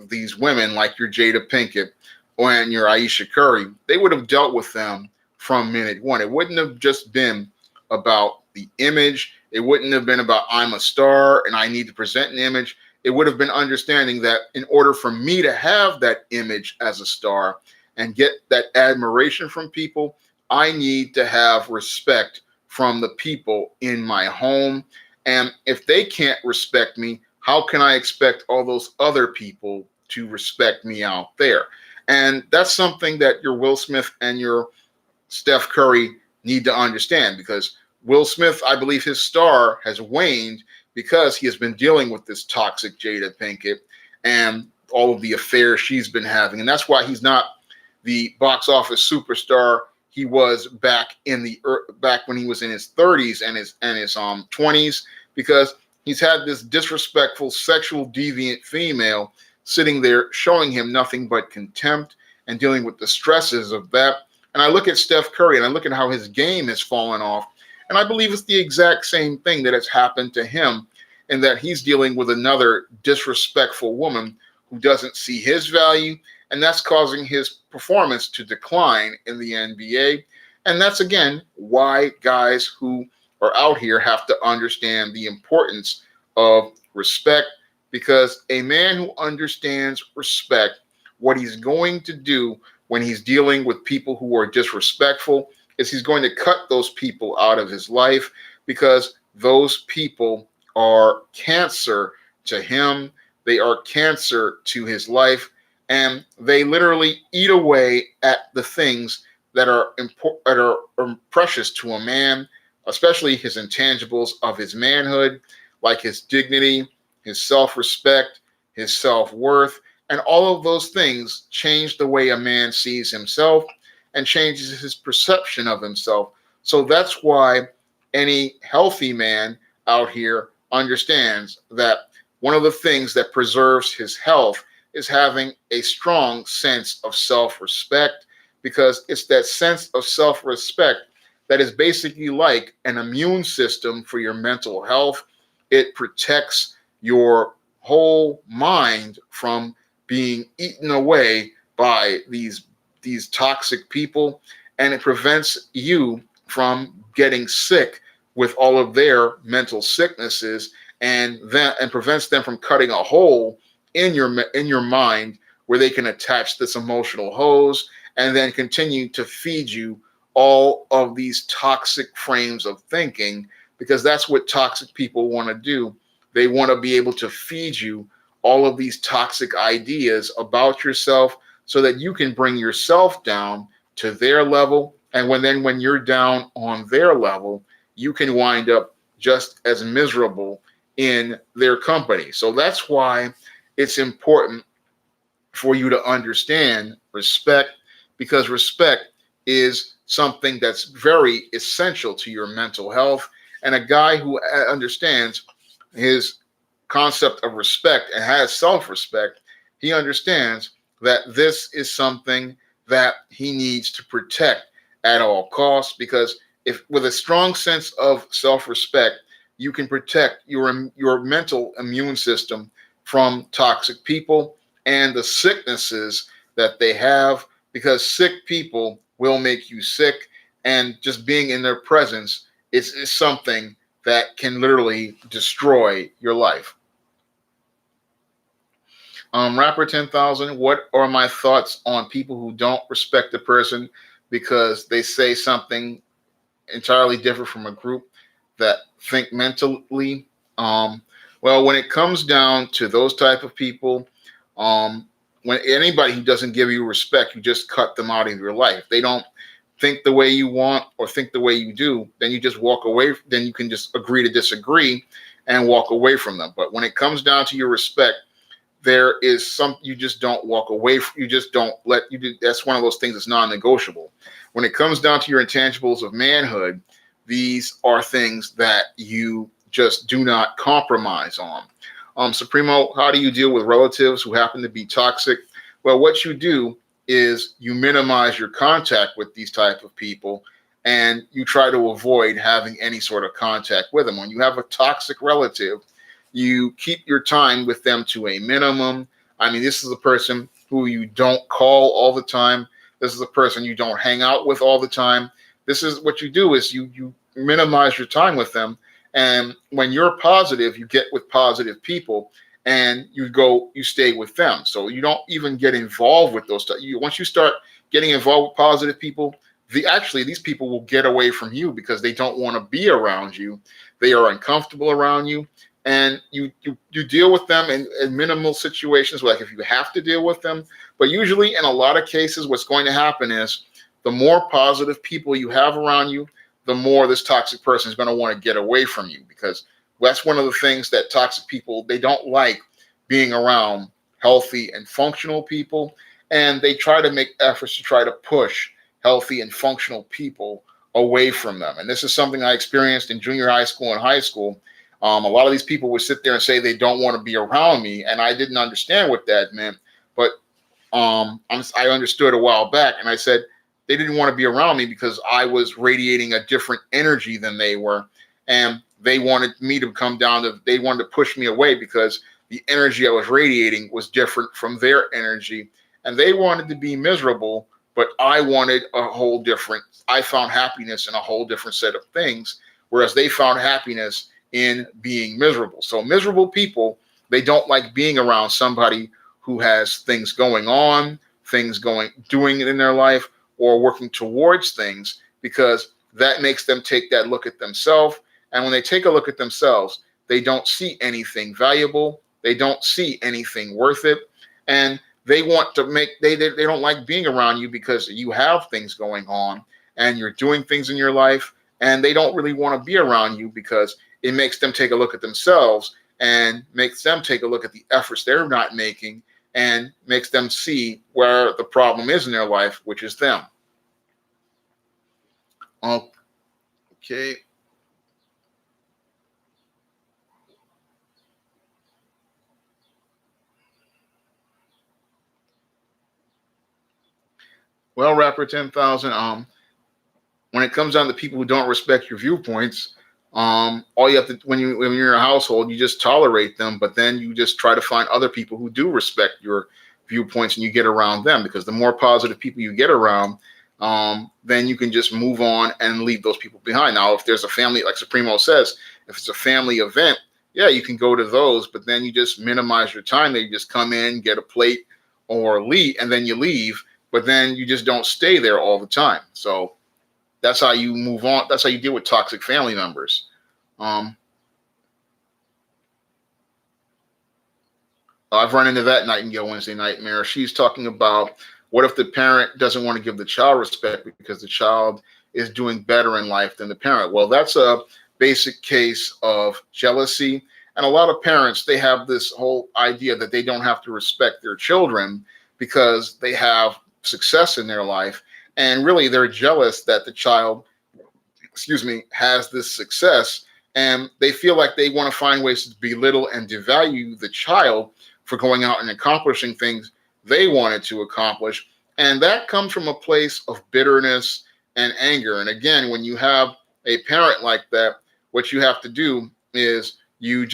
these women like your Jada Pinkett and your Ayesha Curry. They would have dealt with them from minute one. It wouldn't have just been about the image. It wouldn't have been about, I'm a star and I need to present an image. It would have been understanding that in order for me to have that image as a star and get that admiration from people, I need to have respect from the people in my home. And if they can't respect me, how can I expect all those other people to respect me out there? And that's something that your Will Smith and your Steph Curry need to understand, because Will Smith, I believe his star has waned because he has been dealing with this toxic Jada Pinkett and all of the affairs she's been having. And that's why he's not the box office superstar he was back when he was in his 30s and his 20s, because he's had this disrespectful, sexual deviant female sitting there showing him nothing but contempt and dealing with the stresses of that. And I look at Steph Curry and I look at how his game has fallen off, and I believe it's the exact same thing that has happened to him, in that he's dealing with another disrespectful woman who doesn't see his value, and that's causing his performance to decline in the NBA. And that's, again, why guys who are out here have to understand the importance of respect, because a man who understands respect, what he's going to do when he's dealing with people who are disrespectful is he's going to cut those people out of his life, because those people are cancer to him. They are cancer to his life, and they literally eat away at the things that are precious to a man, especially his intangibles of his manhood, like his dignity, his self-respect, his self-worth, and all of those things change the way a man sees himself and changes his perception of himself. So that's why any healthy man out here understands that one of the things that preserves his health is having a strong sense of self respect, because it's that sense of self respect that is basically like an immune system for your mental health. It protects your whole mind from being eaten away by these toxic people, and it prevents you from getting sick with all of their mental sicknesses, and prevents them from cutting a hole in your mind where they can attach this emotional hose and then continue to feed you all of these toxic frames of thinking, because that's what toxic people want to do. They want to be able to feed you all of these toxic ideas about yourself so that you can bring yourself down to their level. And when you're down on their level, you can wind up just as miserable in their company. So that's why it's important for you to understand respect, because respect is something that's very essential to your mental health. And a guy who understands his concept of respect and has self respect, he understands that this is something that he needs to protect at all costs, because if with a strong sense of self respect, you can protect your mental immune system from toxic people and the sicknesses that they have, because sick people will make you sick, and just being in their presence is something that can literally destroy your life. Rapper 10,000, what are my thoughts on people who don't respect a person because they say something entirely different from a group that think mentally? Um, well, when it comes down to those type of people, when anybody who doesn't give you respect, you just cut them out of your life. They don't think the way you want or think the way you do, then you just walk away. Then you can just agree to disagree and walk away from them. But when it comes down to your respect, there is some you just don't walk away from, you just don't let you do. That's one of those things that's non-negotiable. When it comes down to your intangibles of manhood, these are things that you just do not compromise on. Supremo, how do you deal with relatives who happen to be toxic? Well, what you do is you minimize your contact with these type of people, and you try to avoid having any sort of contact with them. When you have a toxic relative, you keep your time with them to a minimum. I mean, this is a person who you don't call all the time. This is a person you don't hang out with all the time. This is what you do is you minimize your time with them. And when you're positive, you get with positive people and you stay with them. So you don't even get involved with those stuff. Once you start getting involved with positive people, these people will get away from you because they don't want to be around you. They are uncomfortable around you. And you deal with them in minimal situations, like if you have to deal with them. But usually in a lot of cases, what's going to happen is the more positive people you have around you, the more this toxic person is going to want to get away from you, because that's one of the things that toxic people, they don't like being around healthy and functional people. And they try to make efforts to try to push healthy and functional people away from them. And this is something I experienced in junior high school and high school. A lot of these people would sit there and say they don't want to be around me, and I didn't understand what that meant. But I understood a while back, and I said they didn't want to be around me because I was radiating a different energy than they were, and they wanted me to come down to. They wanted to push me away because the energy I was radiating was different from their energy, and they wanted to be miserable, but I wanted a whole different. I found happiness in a whole different set of things, whereas they found happiness in being miserable. So miserable people, they don't like being around somebody who has things going on, doing it in their life, or working towards things, because that makes them take that look at themselves. And when they take a look at themselves, they don't see anything valuable. They don't see anything worth it. And they want to they don't like being around you because you have things going on and you're doing things in your life, and they don't really want to be around you because it makes them take a look at themselves and makes them take a look at the efforts they're not making, and makes them see where the problem is in their life, which is them. Okay. Well, rapper 10,000. When it comes down to people who don't respect your viewpoints, all you have to when you're in a household, you just tolerate them, but then you just try to find other people who do respect your viewpoints, and you get around them because the more positive people you get around, then you can just move on and leave those people behind. Now, if there's a family, like Supremo says, if it's a family event, yeah, you can go to those, but then you just minimize your time. There, you just come in, get a plate, or leave, and then you leave. But then you just don't stay there all the time. So that's how you move on. That's how you deal with toxic family members. Um, I've run into that Nightingale Wednesday nightmare. She's talking about what if the parent doesn't want to give the child respect because the child is doing better in life than the parent? Well, that's a basic case of jealousy. And a lot of parents, they have this whole idea that they don't have to respect their children because they have success in their life. And really, they're jealous that the child, has this success. And they feel like they want to find ways to belittle and devalue the child for going out and accomplishing things they wanted to accomplish. And that comes from a place of bitterness and anger. And again, when you have a parent like that, what you have to do is you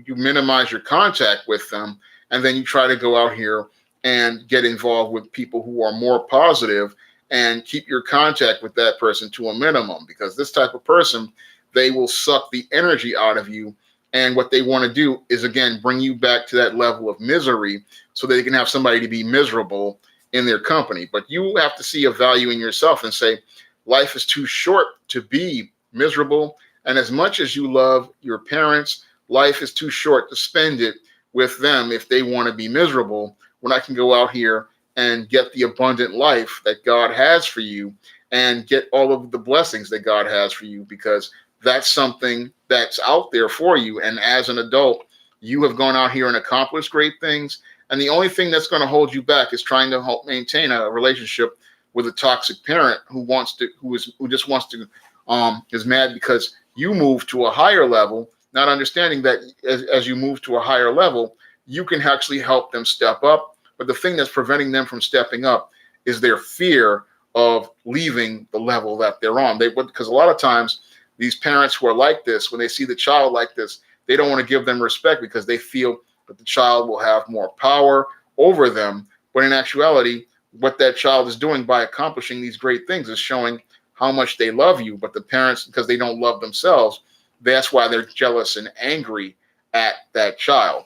minimize your contact with them, and then you try to go out here and get involved with people who are more positive and keep your contact with that person to a minimum, because this type of person, they will suck the energy out of you. And what they want to do is, again, bring you back to that level of misery so that they can have somebody to be miserable in their company. But you have to see a value in yourself and say, life is too short to be miserable. And as much as you love your parents, life is too short to spend it with them if they want to be miserable, when I can go out here and get the abundant life that God has for you and get all of the blessings that God has for you, because that's something that's out there for you. And as an adult, you have gone out here and accomplished great things. And the only thing that's going to hold you back is trying to help maintain a relationship with a toxic parent who just wants to is mad because you move to a higher level, not understanding that as you move to a higher level, you can actually help them step up. But the thing that's preventing them from stepping up is their fear of leaving the level that they're on. Because a lot of times these parents who are like this, when they see the child like this, they don't want to give them respect because they feel that the child will have more power over them. But in actuality, what that child is doing by accomplishing these great things is showing how much they love you. But the parents, because they don't love themselves, that's why they're jealous and angry at that child.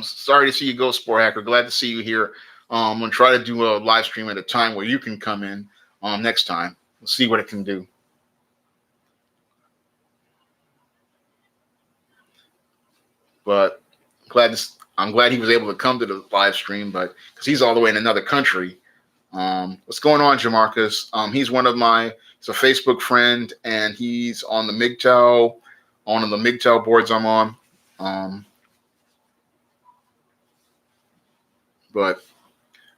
Sorry to see you go, Sport Hacker. Glad to see you here. I'm going to try to do a live stream at a time where you can come in next time. We'll see what it can do. But I'm glad he was able to come to the live stream, but because he's all the way in another country. What's going on, Jamarcus? He's a Facebook friend, and he's on the MGTOW boards I'm on. But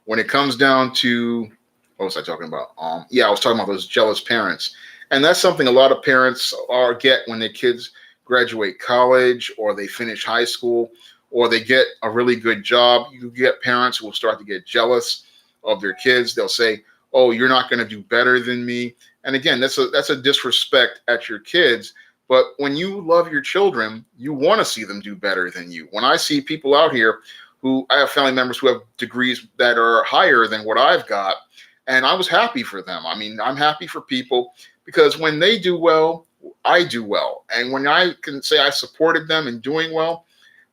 when it comes down to, what was I talking about? I was talking about those jealous parents. And that's something a lot of parents get when their kids graduate college or they finish high school or they get a really good job. You get parents who will start to get jealous of their kids. They'll say, oh, you're not going to do better than me. And again, that's a disrespect at your kids. But when you love your children, you want to see them do better than you. When I see people out here I have family members who have degrees that are higher than what I've got, and I was happy for them. I mean, I'm happy for people because when they do well, I do well. And when I can say I supported them in doing well,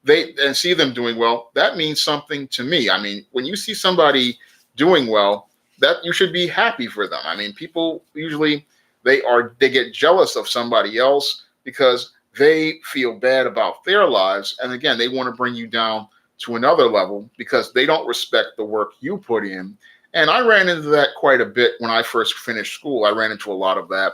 and see them doing well, that means something to me. I mean, when you see somebody doing well, that you should be happy for them. I mean, people usually they get jealous of somebody else because they feel bad about their lives. And again, they want to bring you down to another level because they don't respect the work you put in. And I ran into that quite a bit when I first finished school. I ran into a lot of that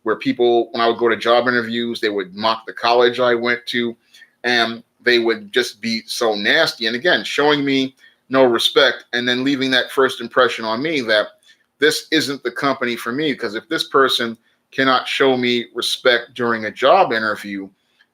where people, when I would go to job interviews, they would mock the college I went to, and they would just be so nasty. And again, showing me no respect and then leaving that first impression on me that this isn't the company for me, because if this person cannot show me respect during a job interview,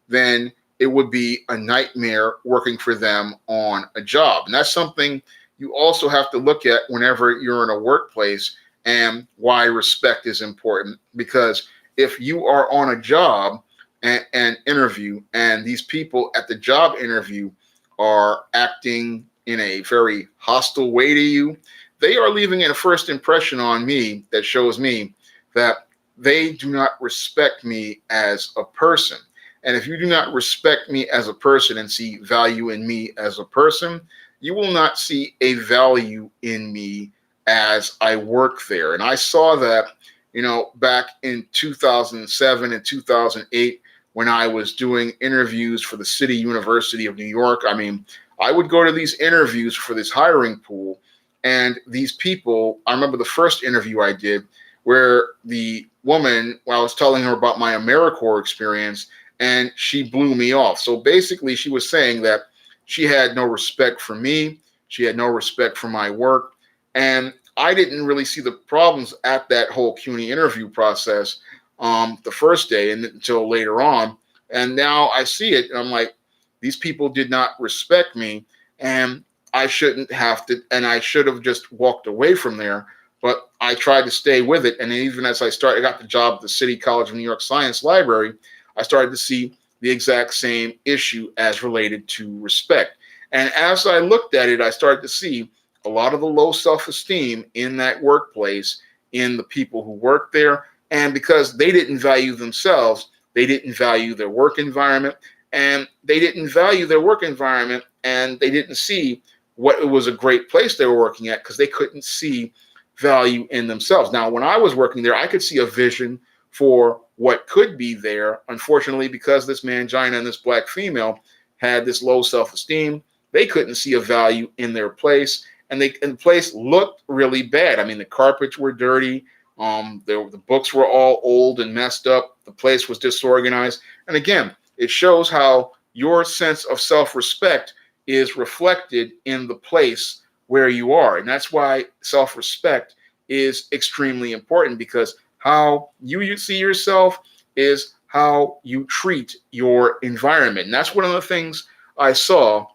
then it would be a nightmare working for them on a job. And that's something you also have to look at whenever you're in a workplace, and why respect is important. Because if you are on a job and interview, and these people at the job interview are acting in a very hostile way to you, they are leaving a first impression on me that shows me that they do not respect me as a person. And if you do not respect me as a person and see value in me as a person, you will not see a value in me as I work there. And I saw that, back in 2007 and 2008 when I was doing interviews for the City University of New York. I mean, I would go to these interviews for this hiring pool, and these people, I remember the first interview I did where the woman, I was telling her about my AmeriCorps experience, and she blew me off. So basically, she was saying that she had no respect for me. She had no respect for my work. And I didn't really see the problems at that whole CUNY interview process the first day and until later on. And now I see it, and I'm like, these people did not respect me, and I shouldn't have to, and I should have just walked away from there. But I tried to stay with it. And even as I got the job at the City College of New York Science Library, I started to see the exact same issue as related to respect. And as I looked at it, I started to see a lot of the low self-esteem in that workplace, in the people who worked there. And because they didn't value themselves, they didn't value their work environment, and they didn't value their work environment, and they didn't see what it was a great place they were working at, because they couldn't see value in themselves. Now, when I was working there, I could see a vision for what could be there. Unfortunately, because this mangina and this black female had this low self-esteem, they couldn't see a value in their place, and the place looked really bad. I mean, the carpets were dirty. The books were all old and messed up. The place was disorganized. And again, it shows how your sense of self-respect is reflected in the place where you are. And that's why self-respect is extremely important, because how you see yourself is how you treat your environment. And that's one of the things I saw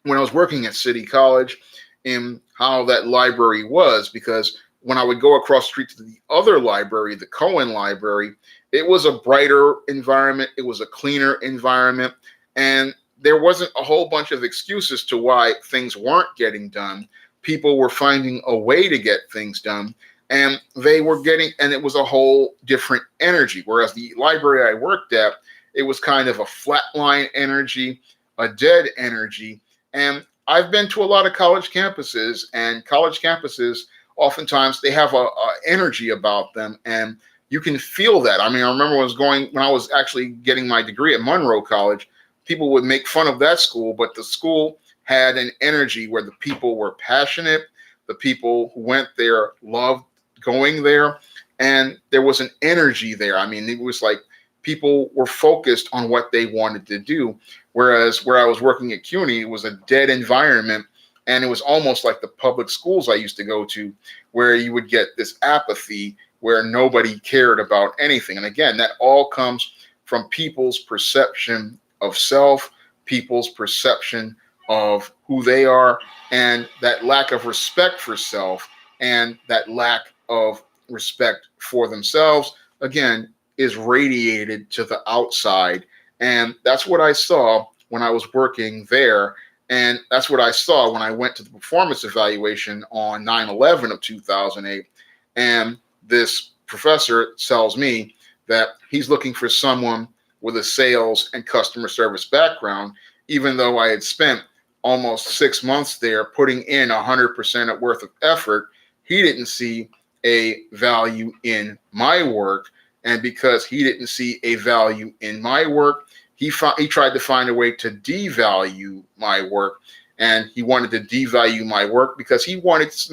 when I was working at City College, in how that library was. Because when I would go across the street to the other library, the Cohen Library, it was a brighter environment. It was a cleaner environment. And there wasn't a whole bunch of excuses to why things weren't getting done. People were finding a way to get things done, and it was a whole different energy. Whereas the library I worked at, it was kind of a flatline energy, a dead energy. And I've been to a lot of college campuses, and college campuses, oftentimes they have a energy about them, and you can feel that. I mean, I remember when I was actually getting my degree at Monroe College, people would make fun of that school, but the school had an energy where the people were passionate. The people who went there loved going there, and there was an energy there. I mean, it was like people were focused on what they wanted to do. Whereas where I was working at CUNY, it was a dead environment, and it was almost like the public schools I used to go to, where you would get this apathy where nobody cared about anything. And again, that all comes from people's perception of self, people's perception of who they are, and that lack of respect for self and that lack of respect for themselves, again, is radiated to the outside. And that's what I saw when I was working there. And that's what I saw when I went to the performance evaluation on 9/11 of 2008. And this professor tells me that he's looking for someone with a sales and customer service background, even though I had spent almost 6 months there putting in 100% worth of effort. He didn't see a value in my work. And because he didn't see a value in my work, he tried to find a way to devalue my work. And he wanted to devalue my work because he wanted to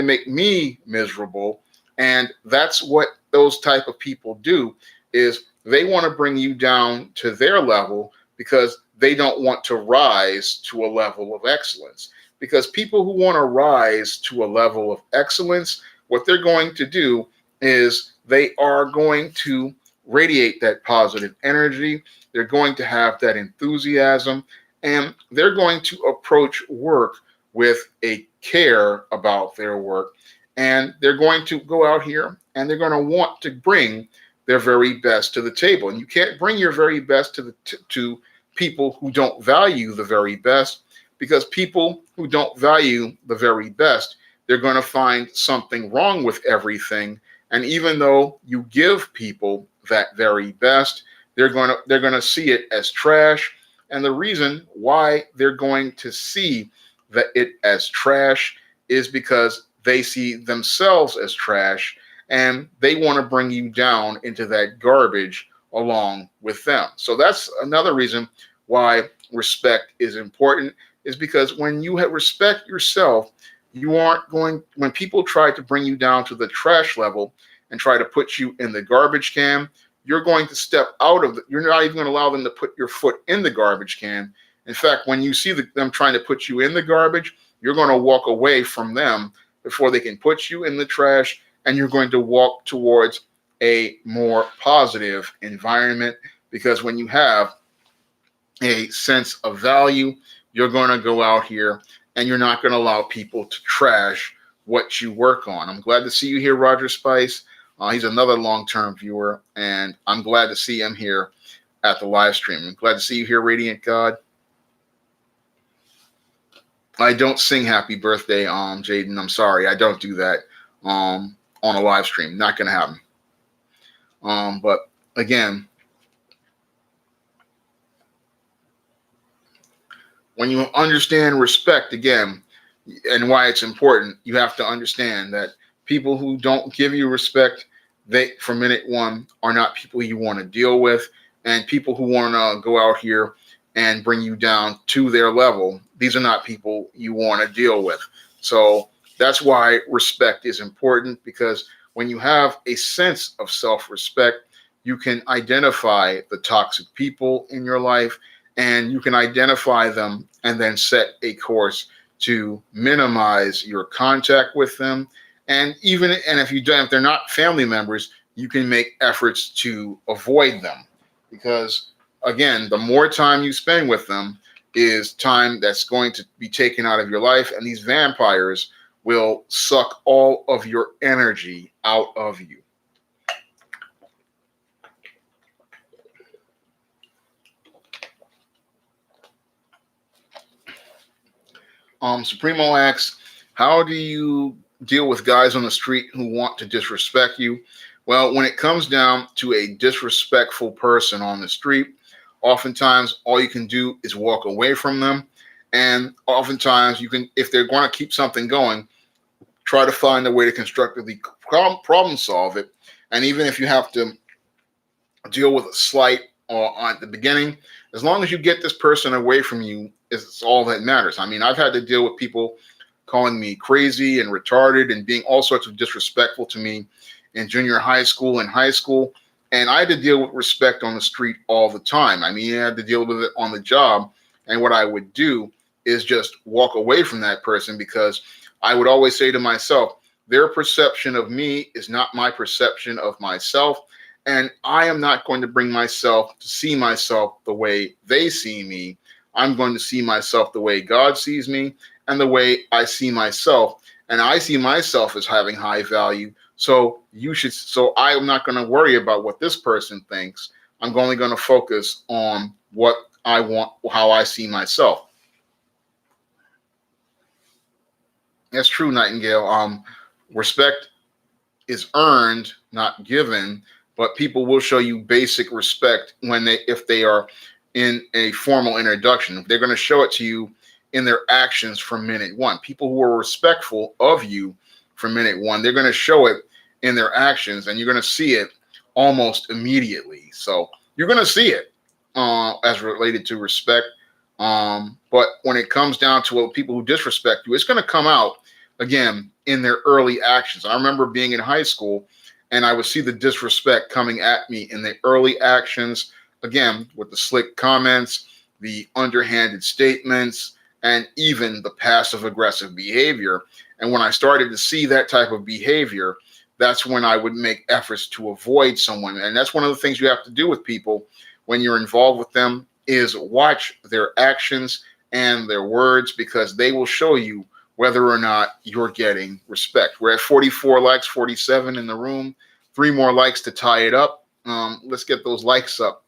make me miserable. And that's what those type of people do, is they want to bring you down to their level because they don't want to rise to a level of excellence. Because people who want to rise to a level of excellence, what they're going to do is they are going to radiate that positive energy. They're going to have that enthusiasm, and they're going to approach work with a care about their work. And they're going to go out here and they're going to want to bring their very best to the table. And you can't bring your very best to people who don't value the very best, because people who don't value the very best, they're going to find something wrong with everything. And even though you give people that very best, they're going to see it as trash. And the reason why they're going to see it as trash is because they see themselves as trash, and they want to bring you down into that garbage along with them. So that's another reason why respect is important, is because when you respect yourself, you aren't going, when people try to bring you down to the trash level and try to put you in the garbage can, you're going to step out of you're not even going to allow them to put your foot in the garbage can. In fact, when you see them trying to put you in the garbage, you're going to walk away from them before they can put you in the trash, and you're going to walk towards a more positive environment. Because when you have a sense of value, you're going to go out here and you're not going to allow people to trash what you work on. I'm glad to see you here, Roger Spice. He's another long-term viewer, and I'm glad to see him here at the live stream. I'm glad to see you here, Radiant God. I don't sing happy birthday, Jaden. I'm sorry. I don't do that on a live stream. Not going to happen. But again, when you understand respect, again, and why it's important, you have to understand that people who don't give you respect, they, from minute one, are not people you want to deal with. And people who want to go out here and bring you down to their level, these are not people you want to deal with. So that's why respect is important, because when you have a sense of self-respect, you can identify the toxic people in your life, and you can identify them and then set a course to minimize your contact with them. And if they're not family members, you can make efforts to avoid them, because again, the more time you spend with them is time that's going to be taken out of your life, and these vampires will suck all of your energy out of you. Supremo asks, how do you deal with guys on the street who want to disrespect you? Well, when it comes down to a disrespectful person on the street, oftentimes all you can do is walk away from them. And oftentimes you can, if they're going to keep something going, try to find a way to constructively problem solve it. And even if you have to deal with a slight or at the beginning, as long as you get this person away from you, is all that matters. I mean, I've had to deal with people calling me crazy and retarded and being all sorts of disrespectful to me in junior high school and high school. And I had to deal with respect on the street all the time. I mean, I had to deal with it on the job. And what I would do is just walk away from that person, because I would always say to myself, their perception of me is not my perception of myself. And I am not going to bring myself to see myself the way they see me. I'm going to see myself the way God sees me and the way I see myself. And I see myself as having high value. So I am not going to worry about what this person thinks. I'm only going to focus on what I want, how I see myself. That's true, Nightingale. Respect is earned, not given, but people will show you basic respect if they are in a formal introduction. They're going to show it to you in their actions from minute one. People who are respectful of you from minute one, they're going to show it in their actions, and you're going to see it almost immediately. So you're going to see it as related to respect. But when it comes down to people who disrespect you, it's going to come out again in their early actions. I remember being in high school, and I would see the disrespect coming at me in the early actions, again, with the slick comments, the underhanded statements, and even the passive aggressive behavior. And when I started to see that type of behavior, that's when I would make efforts to avoid someone. And that's one of the things you have to do with people when you're involved with them is watch their actions and their words, because they will show you whether or not you're getting respect. We're at 44 likes, 47 in the room, 3 more likes to tie it up. Let's get those likes up.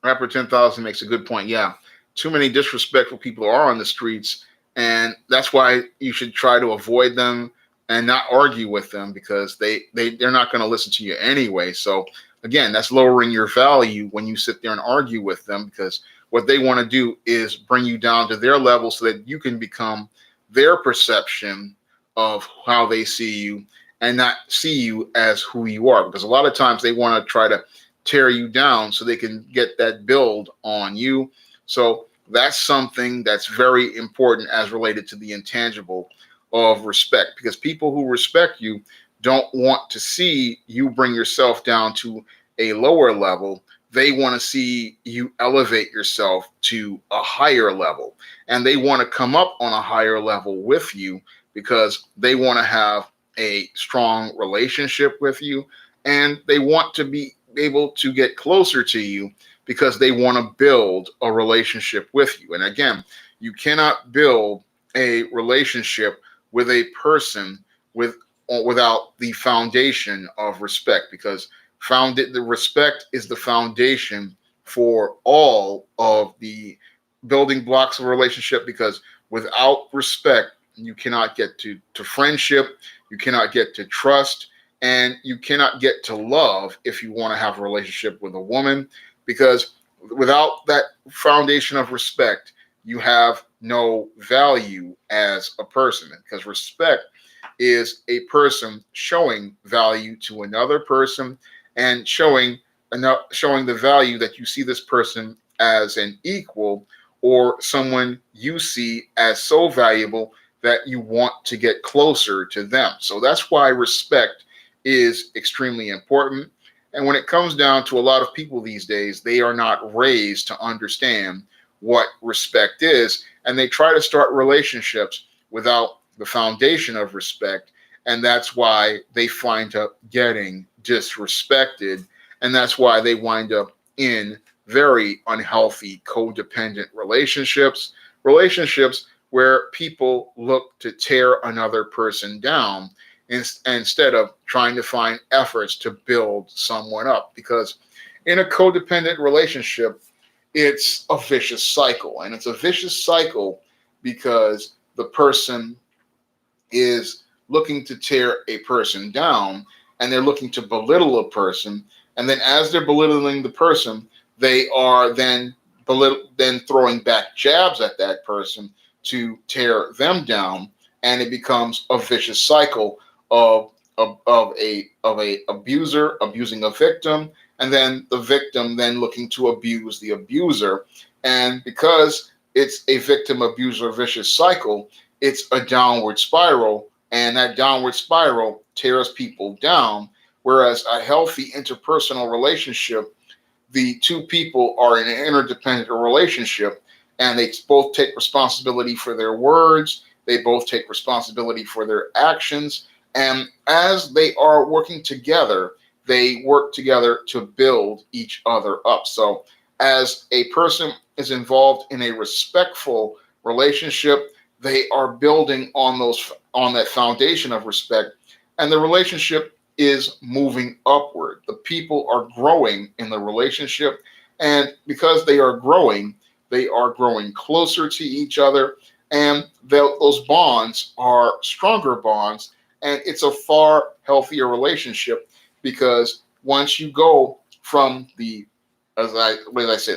Rapper 10,000 makes a good point. Yeah, too many disrespectful people are on the streets, and that's why you should try to avoid them and not argue with them, because they're not going to listen to you anyway. So again, that's lowering your value when you sit there and argue with them, because what they want to do is bring you down to their level so that you can become their perception of how they see you and not see you as who you are. Because a lot of times they want to try to tear you down so they can get that build on you. So that's something that's very important as related to the intangible of respect, because people who respect you don't want to see you bring yourself down to a lower level. They want to see you elevate yourself to a higher level, and they want to come up on a higher level with you because they want to have a strong relationship with you, and they want to be able to get closer to you because they want to build a relationship with you. And again, you cannot build a relationship with a person without the foundation of respect, because the respect is the foundation for all of the building blocks of a relationship, because without respect you cannot get to friendship, you cannot get to trust, and you cannot get to love if you want to have a relationship with a woman, because without that foundation of respect, you have no value as a person, because respect is a person showing value to another person and showing the value that you see this person as an equal or someone you see as so valuable that you want to get closer to them. So that's why respect is extremely important. And when it comes down to a lot of people these days, they are not raised to understand what respect is, and they try to start relationships without the foundation of respect, and that's why they wind up getting disrespected, and that's why they wind up in very unhealthy codependent relationships where people look to tear another person down instead of trying to find efforts to build someone up. Because in a codependent relationship, it's a vicious cycle. And it's a vicious cycle because the person is looking to tear a person down, and they're looking to belittle a person. And then as they're belittling the person, they are then throwing back jabs at that person to tear them down. And it becomes a vicious cycle of a abuser abusing a victim, and then the victim then looking to abuse the abuser. And because it's a victim abuser vicious cycle, it's a downward spiral, and that downward spiral tears people down. Whereas a healthy interpersonal relationship, the two people are in an interdependent relationship, and they both take responsibility for their words, they both take responsibility for their actions, and as they are working together, they work together to build each other up. So as a person is involved in a respectful relationship, they are building on that foundation of respect, and the relationship is moving upward. The people are growing in the relationship, and because they are growing closer to each other, and those bonds are stronger bonds, and it's a far healthier relationship, because once you go from the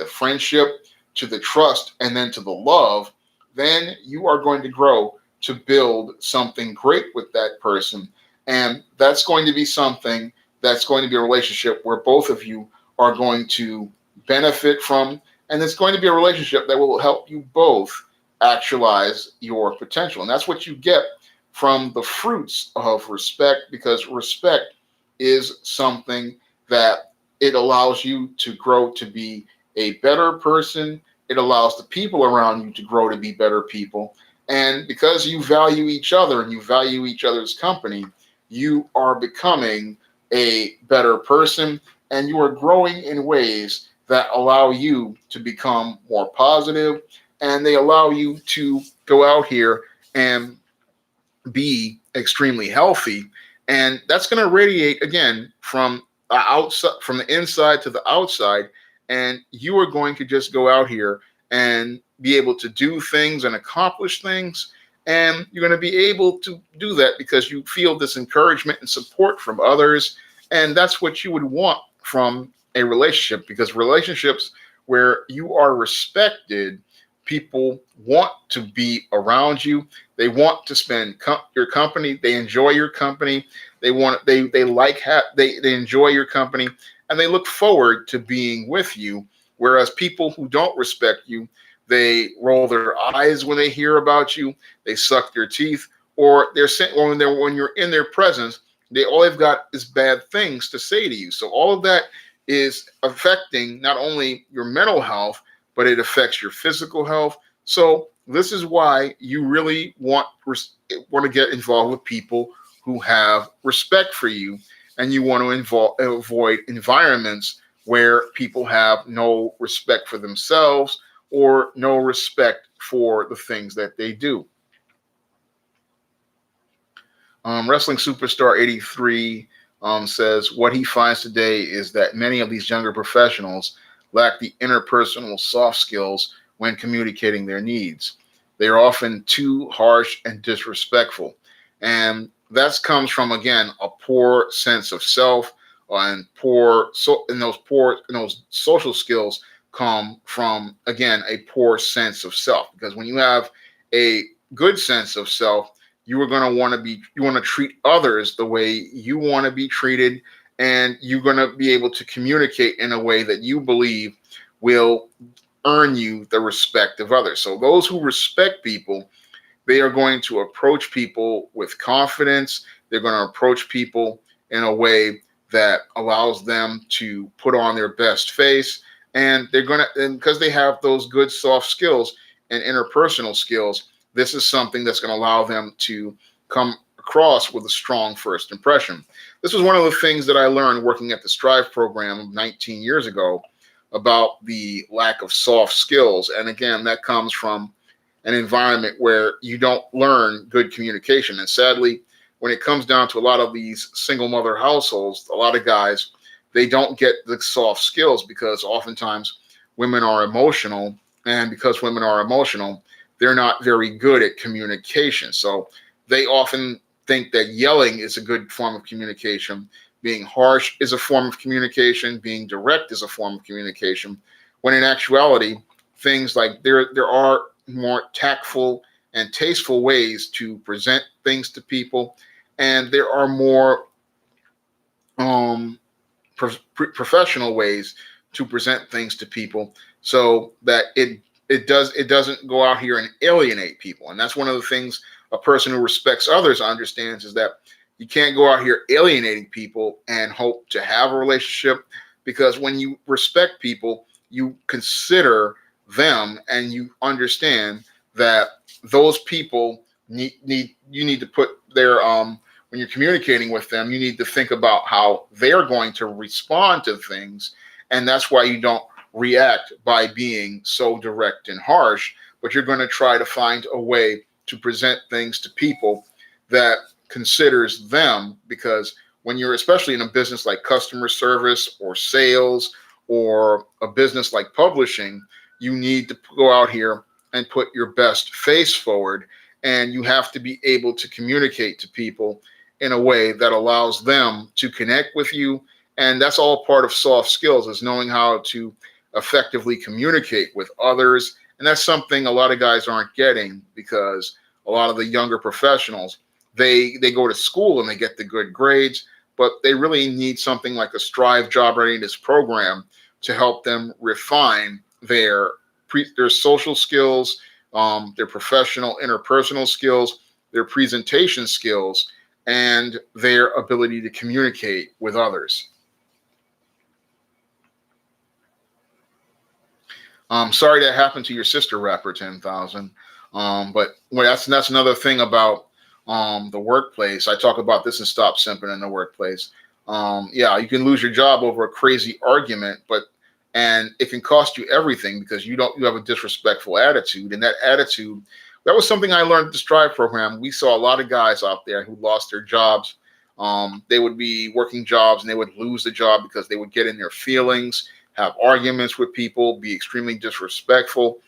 friendship to the trust and then to the love, then you are going to grow to build something great with that person. And that's going to be something that's going to be a relationship where both of you are going to benefit from. And it's going to be a relationship that will help you both actualize your potential. And that's what you get from the fruits of respect, because respect is something that it allows you to grow to be a better person, it allows the people around you to grow to be better people. And because you value each other and you value each other's company, you are becoming a better person, and you are growing in ways that allow you to become more positive, and they allow you to go out here and be extremely healthy. And that's going to radiate again from the outside, from the inside to the outside. And you are going to just go out here and be able to do things and accomplish things. And you're going to be able to do that because you feel this encouragement and support from others. And that's what you would want from a relationship, because relationships where you are respected, people want to be around you. They want to spend your company. They enjoy your company. They enjoy your company, and they look forward to being with you. Whereas people who don't respect you, they roll their eyes when they hear about you. They suck their teeth, or when you're in their presence, all they've got is bad things to say to you. So all of that is affecting not only your mental health, but it affects your physical health. So this is why you really want to get involved with people who have respect for you, and you want to avoid environments where people have no respect for themselves or no respect for the things that they do. Wrestling Superstar 83 says what he finds today is that many of these younger professionals lack the interpersonal soft skills when communicating their needs. They are often too harsh and disrespectful. And that comes from, again, a poor sense of self, and those social skills come from, again, a poor sense of self. Because when you have a good sense of self, you want to treat others the way you want to be treated, and you're going to be able to communicate in a way that you believe will earn you the respect of others. So those who respect people, they are going to approach people with confidence. They're going to approach people in a way that allows them to put on their best face. And because they have those good soft skills and interpersonal skills, this is something that's going to allow them to come across with a strong first impression. This was one of the things that I learned working at the Strive program 19 years ago about the lack of soft skills. And again, that comes from an environment where you don't learn good communication. And sadly, when it comes down to a lot of these single mother households, a lot of guys, they don't get the soft skills because oftentimes women are emotional. And because women are emotional, they're not very good at communication. So they often think that yelling is a good form of communication. Being harsh is a form of communication. Being direct is a form of communication. When in actuality, things like there are more tactful and tasteful ways to present things to people, and there are more professional ways to present things to people, so that it doesn't go out here and alienate people. And that's one of the things a person who respects others understands, is that you can't go out here alienating people and hope to have a relationship, because when you respect people, you consider them and you understand that those people need to put their when you're communicating with them, you need to think about how they're going to respond to things. And that's why you don't react by being so direct and harsh, but you're going to try to find a way to present things to people that considers them. Because when you're, especially in a business like customer service or sales, or a business like publishing, you need to go out here and put your best face forward, and you have to be able to communicate to people in a way that allows them to connect with you. And that's all part of soft skills, is knowing how to effectively communicate with others. And that's something a lot of guys aren't getting, because a lot of the younger professionals, they go to school and they get the good grades, but they really need something like a Strive job readiness program to help them refine their social skills, their professional interpersonal skills, their presentation skills, and their ability to communicate with others. Sorry that happened to your sister, Rapper 10,000. But well, that's another thing about the workplace. I talk about this and Stop Simping in the Workplace. Yeah, you can lose your job over a crazy argument, and it can cost you everything because you have a disrespectful attitude, and that attitude. That was something I learned at the Strive program. We saw a lot of guys out there who lost their jobs. They would be working jobs and they would lose the job because they would get in their feelings, have arguments with people, be extremely disrespectful.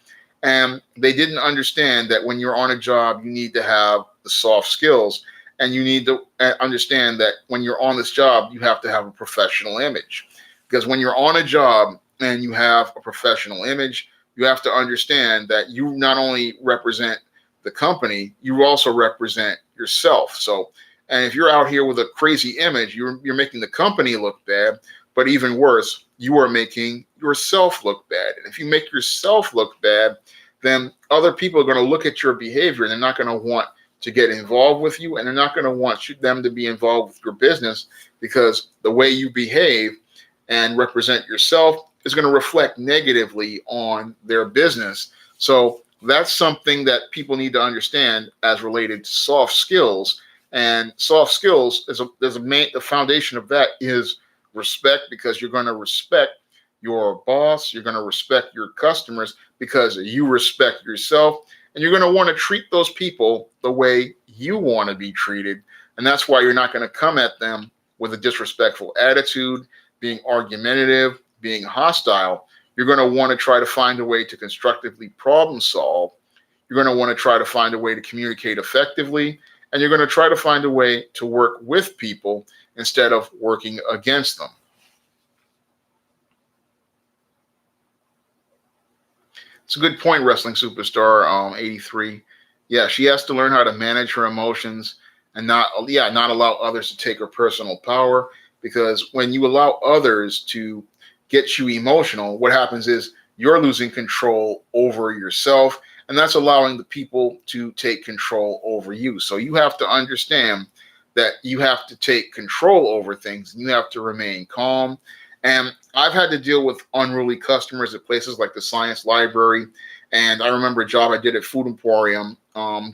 And they didn't understand that when you're on a job, you need to have the soft skills. And you need to understand that when you're on this job, you have to have a professional image. Because when you're on a job and you have a professional image, you have to understand that you not only represent the company, you also represent yourself. So, and if you're out here with a crazy image, you're making the company look bad, but even worse, you are making yourself look bad. And if you make yourself look bad, then other people are going to look at your behavior and they're not going to want to get involved with you, and they're not going to want them to be involved with your business because the way you behave and represent yourself is going to reflect negatively on their business. So that's something that people need to understand as related to soft skills. And soft skills the foundation of that is respect, because you're going to respect your boss, you're going to respect your customers because you respect yourself, and you're going to want to treat those people the way you want to be treated. And that's why you're not going to come at them with a disrespectful attitude, being argumentative, being hostile. You're going to want to try to find a way to constructively problem solve. You're going to want to try to find a way to communicate effectively, and you're going to try to find a way to work with people instead of working against them. It's a good point, Wrestling Superstar 83. Yeah, she has to learn how to manage her emotions and not allow others to take her personal power, because when you allow others to get you emotional, what happens is you're losing control over yourself, and that's allowing the people to take control over you. So you have to understand that you have to take control over things, and you have to remain calm. And I've had to deal with unruly customers at places like the Science Library, and I remember a job I did at Food Emporium,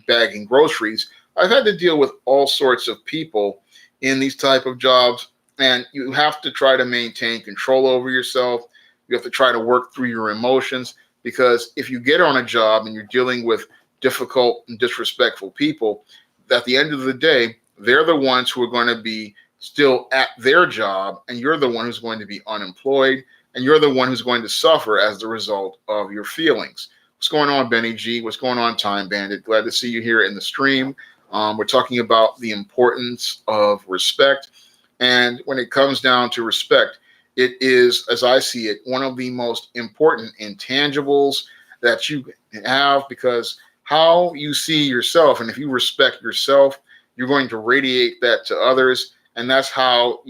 bagging groceries. I've had to deal with all sorts of people in these type of jobs, and you have to try to maintain control over yourself. You have to try to work through your emotions, because if you get on a job and you're dealing with difficult and disrespectful people, at the end of the day, they're the ones who are going to be still at their job, and you're the one who's going to be unemployed, and you're the one who's going to suffer as the result of your feelings. What's going on, Benny G? What's going on, Time Bandit? Glad to see you here in the stream. We're talking about the importance of respect. And when it comes down to respect, it is, as I see it, one of the most important intangibles that you have, because how you see yourself, and if you respect yourself, you're going to radiate that to others, and that's how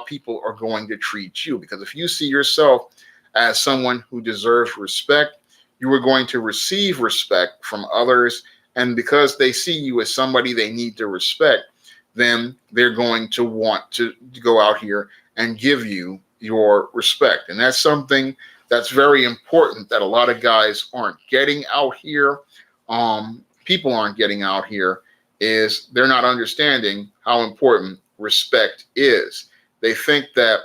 people are going to treat you. Because if you see yourself as someone who deserves respect, you are going to receive respect from others, and because they see you as somebody they need to respect, then they're going to want to go out here and give you your respect. And that's something that's very important that a lot of guys aren't getting out here. People aren't getting out here, is they're not understanding how important respect is. They think that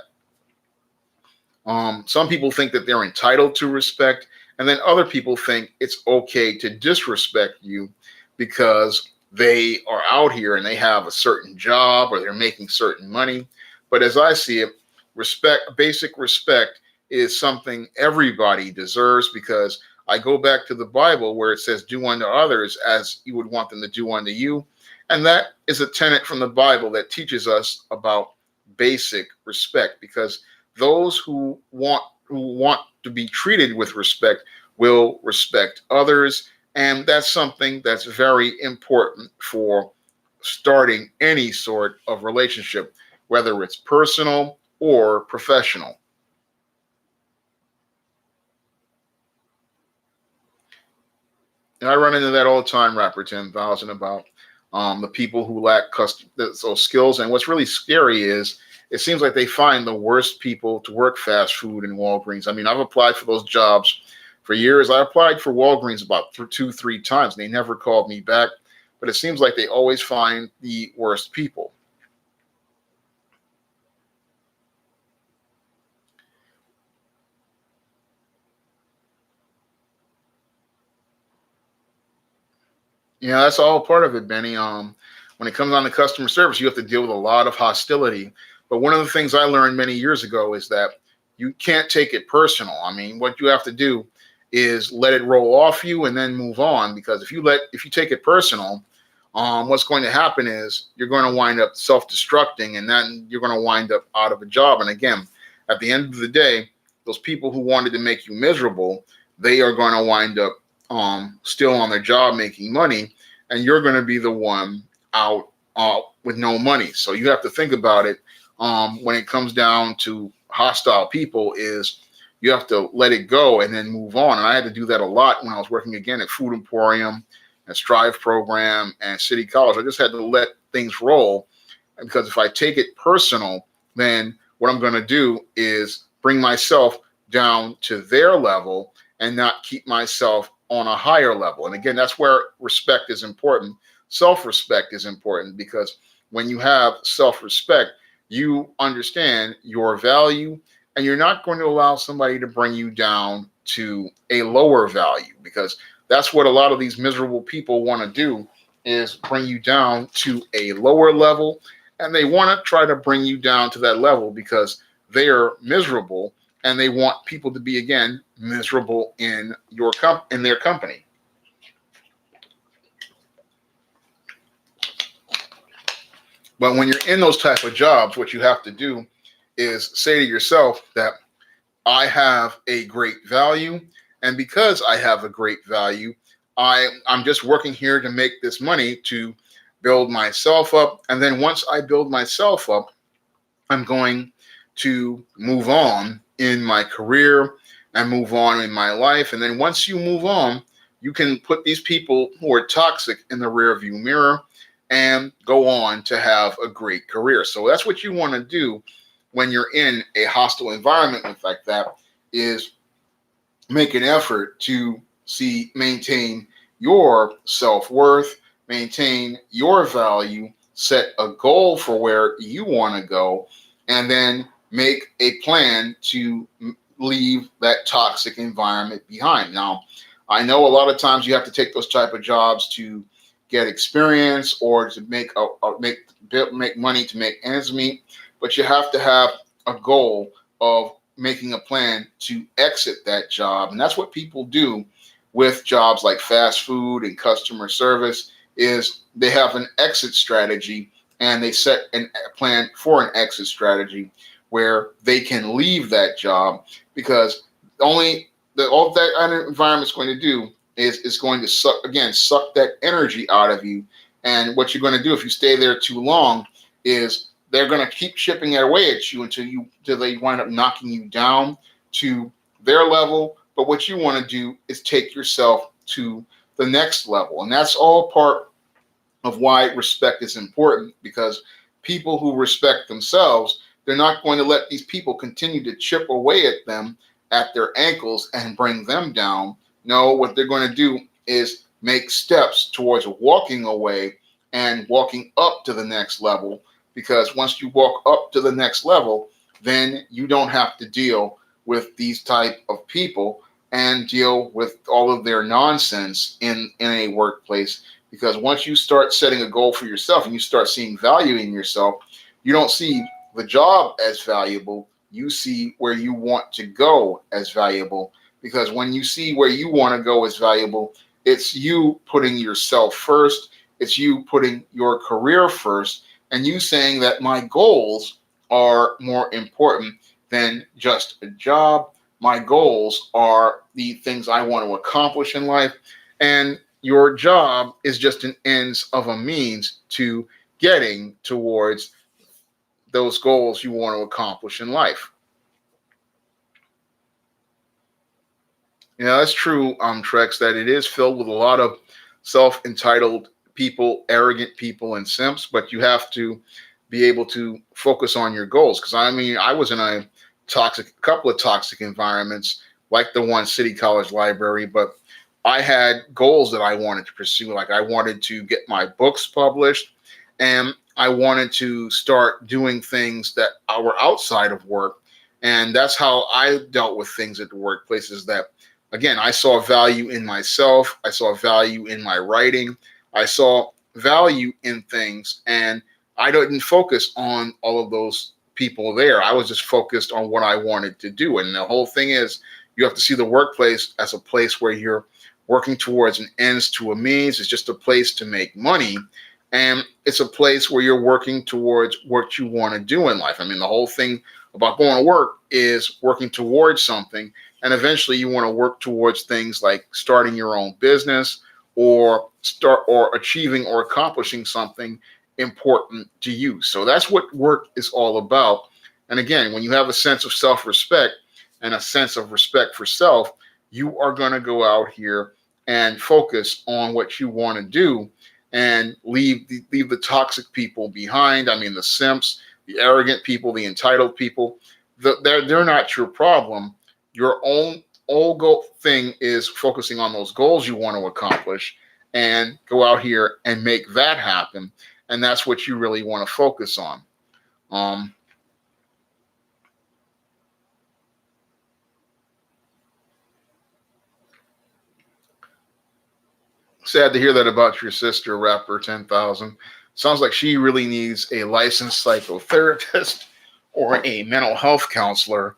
some people think that they're entitled to respect, and then other people think it's okay to disrespect you because they are out here and they have a certain job or they're making certain money. But as I see it, basic respect is something everybody deserves, because I go back to the Bible where it says, do unto others as you would want them to do unto you. And that is a tenet from the Bible that teaches us about basic respect, because those who want to be treated with respect will respect others. And that's something that's very important for starting any sort of relationship, whether it's personal or professional. And I run into that all the time, Rapper 10,000, about the people who lack those skills. And what's really scary is it seems like they find the worst people to work fast food in Walgreens. I mean, I've applied for those jobs For years, I applied for Walgreens about two, three times, and they never called me back. But it seems like they always find the worst people. Yeah, that's all part of it, Benny. When it comes on to customer service, you have to deal with a lot of hostility. But one of the things I learned many years ago is that you can't take it personal. I mean, what you have to do is let it roll off you and then move on. Because if you take it personal, what's going to happen is you're going to wind up self-destructing, and then you're going to wind up out of a job. And again, at the end of the day, those people who wanted to make you miserable, they are going to wind up still on their job making money, and you're going to be the one out with no money. So you have to think about it when it comes down to hostile people is you have to let it go and then move on. And I had to do that a lot when I was working again at Food Emporium, at Strive Program, and City College. I just had to let things roll, because if I take it personal, then what I'm going to do is bring myself down to their level and not keep myself on a higher level. And again, that's where respect is important. Self-respect is important, because when you have self-respect, you understand your value, and you're not going to allow somebody to bring you down to a lower value, because that's what a lot of these miserable people want to do, is bring you down to a lower level. And they want to try to bring you down to that level because they're miserable, and they want people to be, again, miserable in their company. But when you're in those type of jobs, what you have to do is say to yourself that I have a great value, and because I have a great value, I'm just working here to make this money to build myself up. And then once I build myself up, I'm going to move on in my career and move on in my life. And then once you move on, you can put these people who are toxic in the rearview mirror and go on to have a great career. So that's what you want to do when you're in a hostile environment like that, is make an effort to maintain your self-worth, maintain your value, set a goal for where you want to go, and then make a plan to leave that toxic environment behind. Now, I know a lot of times you have to take those type of jobs to get experience or to make money to make ends meet, but you have to have a goal of making a plan to exit that job. And that's what people do with jobs like fast food and customer service, is they have an exit strategy, and they set a plan for an exit strategy where they can leave that job, because all that environment is going to do is going to suck that energy out of you. And what you're going to do if you stay there too long is they're going to keep chipping away at you until they wind up knocking you down to their level. But what you want to do is take yourself to the next level. And that's all part of why respect is important, because people who respect themselves, they're not going to let these people continue to chip away at them at their ankles and bring them down. No, what they're going to do is make steps towards walking away and walking up to the next level, because once you walk up to the next level, then you don't have to deal with these type of people and deal with all of their nonsense in a workplace. Because once you start setting a goal for yourself and you start seeing value in yourself, you don't see the job as valuable. You see where you want to go as valuable. Because when you see where you want to go as valuable, it's you putting yourself first. It's you putting your career first, and you saying that my goals are more important than just a job. My goals are the things I want to accomplish in life, and your job is just an ends of a means to getting towards those goals you want to accomplish in life. Yeah, that's true, Trex, that it is filled with a lot of self-entitled people, arrogant people, and simps, but you have to be able to focus on your goals. Because I mean, I was in a couple of toxic environments like the one City College Library, but I had goals that I wanted to pursue. Like I wanted to get my books published, and I wanted to start doing things that were outside of work. And that's how I dealt with things at the workplace, is that, again, I saw value in myself. I saw value in my writing. I saw value in things, and I didn't focus on all of those people there. I was just focused on what I wanted to do. And the whole thing is, you have to see the workplace as a place where you're working towards an ends to a means. It's just a place to make money. And it's a place where you're working towards what you want to do in life. I mean, the whole thing about going to work is working towards something. And eventually you want to work towards things like starting your own business, or achieving or accomplishing something important to you. So that's what work is all about. And again, when you have a sense of self-respect and a sense of respect for self, you are going to go out here and focus on what you want to do, and leave the toxic people behind. I mean, the simps, the arrogant people, the entitled people. They're not your problem. Your own thing is focusing on those goals you want to accomplish, and go out here and make that happen. And that's what you really want to focus on. Sad to hear that about your sister, Rapper 10,000. Sounds like she really needs a licensed psychotherapist or a mental health counselor.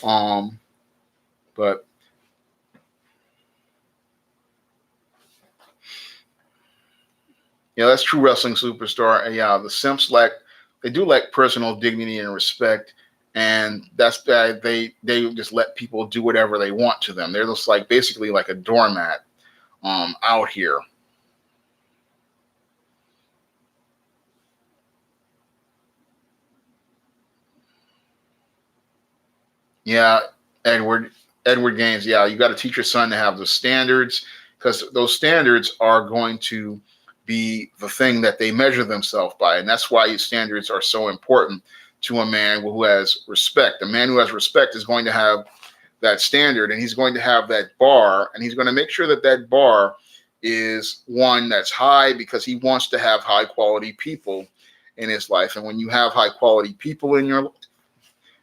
But yeah, that's true wrestling superstar. And yeah, the simps they do lack personal dignity and respect, and that's bad. They just let people do whatever they want to them. They're just like basically like a doormat out here. Yeah, Edward Gaines. Yeah, you got to teach your son to have the standards, because those standards are going to be the thing that they measure themselves by, and that's why these standards are so important to a man who has respect. A man who has respect is going to have that standard, and he's going to have that bar, and he's going to make sure that that bar is one that's high, because he wants to have high quality people in his life. And when you have high quality people in your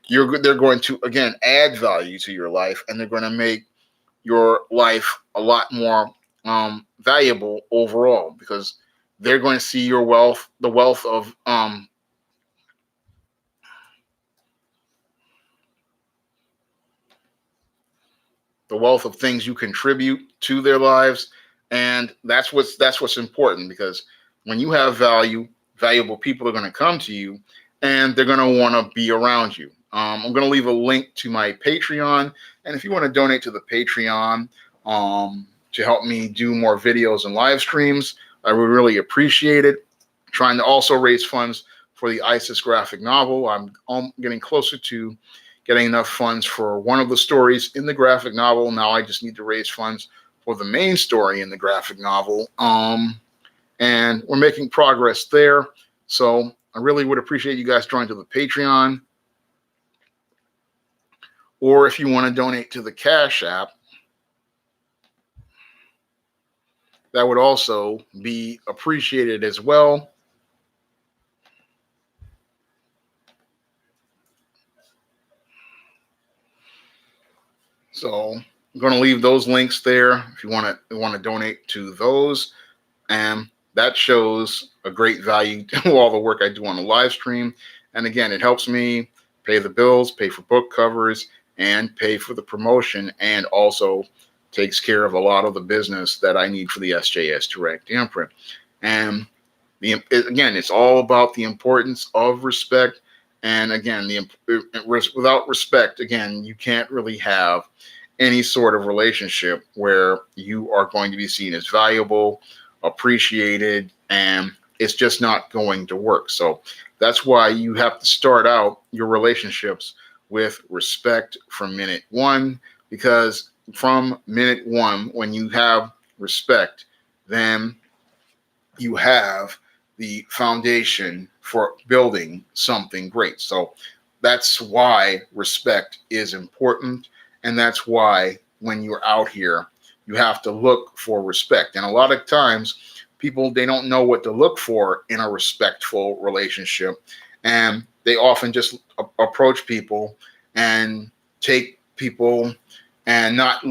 they're going to again add value to your life, and they're going to make your life a lot more valuable overall, because they're going to see your wealth, the wealth of things you contribute to their lives. And that's what's important, because when you have value, valuable people are going to come to you, and they're going to want to be around you. I'm going to leave a link to my Patreon, and if you want to donate to the Patreon to help me do more videos and live streams, I would really appreciate it. Trying to also raise funds for the ISIS graphic novel. I'm getting closer to getting enough funds for one of the stories in the graphic novel. Now I just need to raise funds for the main story in the graphic novel. And we're making progress there. So I really would appreciate you guys joining to the Patreon. Or if you want to donate to the Cash App, that would also be appreciated as well. So I'm going to leave those links there if you want to donate to those, and that shows a great value to all the work I do on the live stream. And again, it helps me pay the bills, pay for book covers, and pay for the promotion, and also takes care of a lot of the business that I need for the SJS Direct imprint. And again, it's all about the importance of respect. And again, without respect, again, you can't really have any sort of relationship where you are going to be seen as valuable, appreciated, and it's just not going to work. So that's why you have to start out your relationships with respect from minute one, because from minute one, when you have respect, then you have the foundation for building something great. So that's why respect is important. And that's why when you're out here, you have to look for respect. And a lot of times, people, they don't know what to look for in a respectful relationship. And they often just approach people and take people and not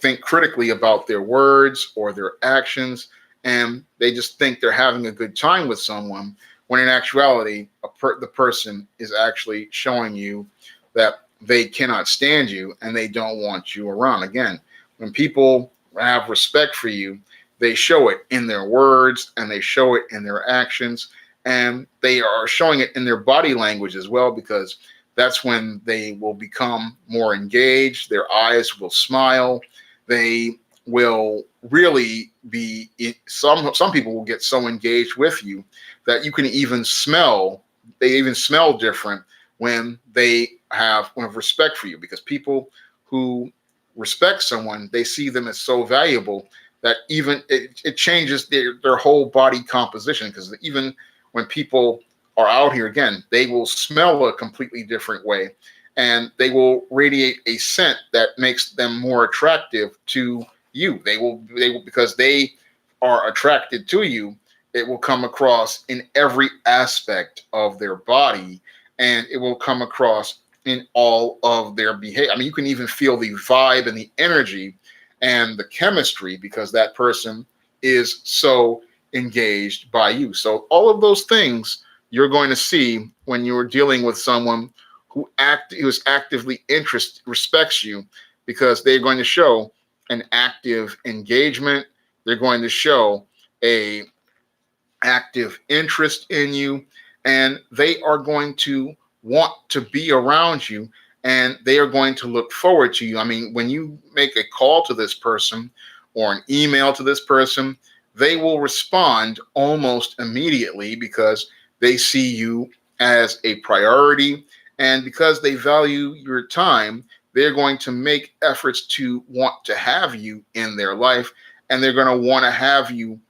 think critically about their words or their actions, and they just think they're having a good time with someone, when in actuality the person is actually showing you that they cannot stand you and they don't want you around. Again, when people have respect for you, they show it in their words and they show it in their actions, and they are showing it in their body language as well, because that's when they will become more engaged. Their eyes will smile. They will really be, some people will get so engaged with you that you can even smell, they even smell different when they have respect for you, because people who respect someone, they see them as so valuable that even it changes their whole body composition, because even when people are out here, again, they will smell a completely different way, and they will radiate a scent that makes them more attractive to you. They will, because they are attracted to you, it will come across in every aspect of their body, and it will come across in all of their behavior. I mean, you can even feel the vibe and the energy and the chemistry, because that person is so engaged by you. So all of those things you're going to see when you're dealing with someone who's actively respects you, because they're going to show an active engagement. They're going to show a active interest in you, and they are going to want to be around you, and they are going to look forward to you. I mean, when you make a call to this person or an email to this person, they will respond almost immediately, because they see you as a priority, and because they value your time, they're going to make efforts to want to have you in their life, and they're going to want to have you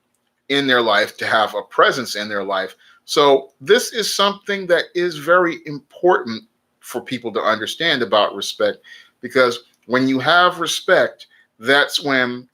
in their life, to have a presence in their life. So this is something that is very important for people to understand about respect, because when you have respect, that's when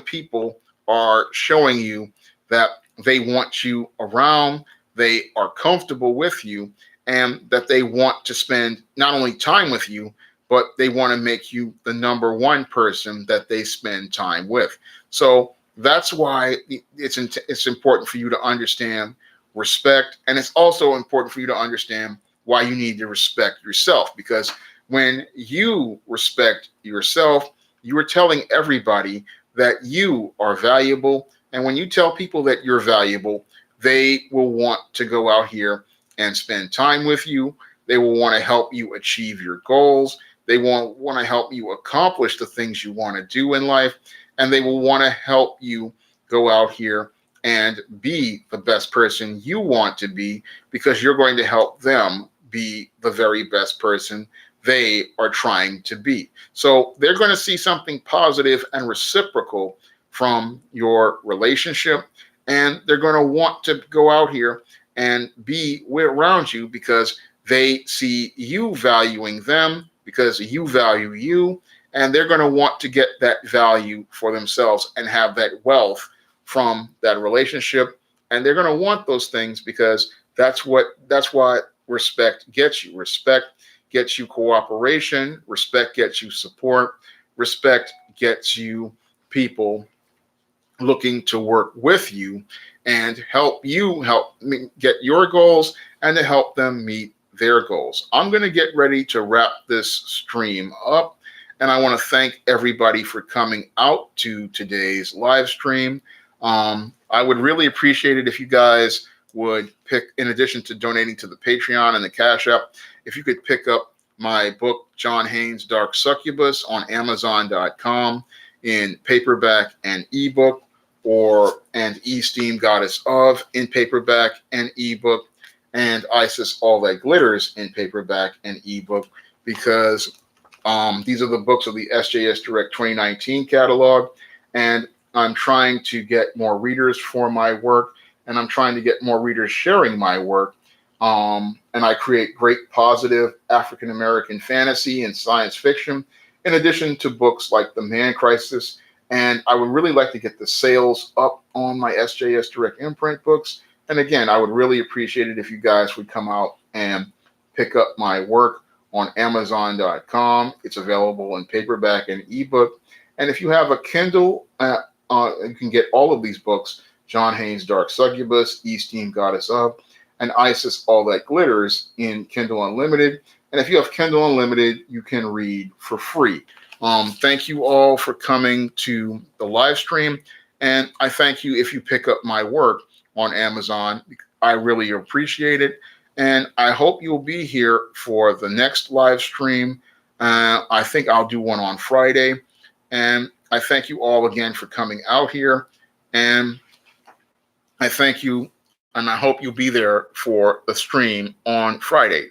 people are showing you that they want you around, they are comfortable with you, and that they want to spend not only time with you, but they want to make you the number one person that they spend time with. So that's why it's important for you to understand respect, and it's also important for you to understand why you need to respect yourself, because when you respect yourself, you are telling everybody that you are valuable, and when you tell people that you're valuable, they will want to go out here and spend time with you. They will want to help you achieve your goals. They want to help you accomplish the things you want to do in life, and they will want to help you go out here and be the best person you want to be, because you're going to help them be the very best person they are trying to be. So they're going to see something positive and reciprocal from your relationship, and they're going to want to go out here and be around you, because they see you valuing them, because you value you, and they're going to want to get that value for themselves and have that wealth from that relationship. And they're going to want those things, because that's why respect gets you. Respect gets you cooperation. Respect gets you support. Respect gets you people looking to work with you and help get your goals, and to help them meet their goals. I'm going to get ready to wrap this stream up, and I want to thank everybody for coming out to today's live stream. I would really appreciate it if you guys would pick, in addition to donating to the Patreon and the Cash App, if you could pick up my book, John Haynes' Dark Succubus, on Amazon.com in paperback and ebook, and Esteem Goddess of in paperback and ebook, and Isis All That Glitters in paperback and ebook, because these are the books of the SJS Direct 2019 catalog, and I'm trying to get more readers for my work, and I'm trying to get more readers sharing my work. And I create great positive African American fantasy and science fiction in addition to books like The Man Crisis. And I would really like to get the sales up on my SJS Direct Imprint books. And again, I would really appreciate it if you guys would come out and pick up my work on Amazon.com. It's available in paperback and ebook. And if you have a Kindle, you can get all of these books: John Haynes' Dark Succubus, Eastine Goddess of, and Isis All That Glitters in Kindle Unlimited. And if you have Kindle Unlimited, you can read for free. Thank you all for coming to the live stream. And I thank you if you pick up my work on Amazon. I really appreciate it. And I hope you'll be here for the next live stream. I think I'll do one on Friday. And I thank you all again for coming out here. And I thank you, and I hope you'll be there for the stream on Friday.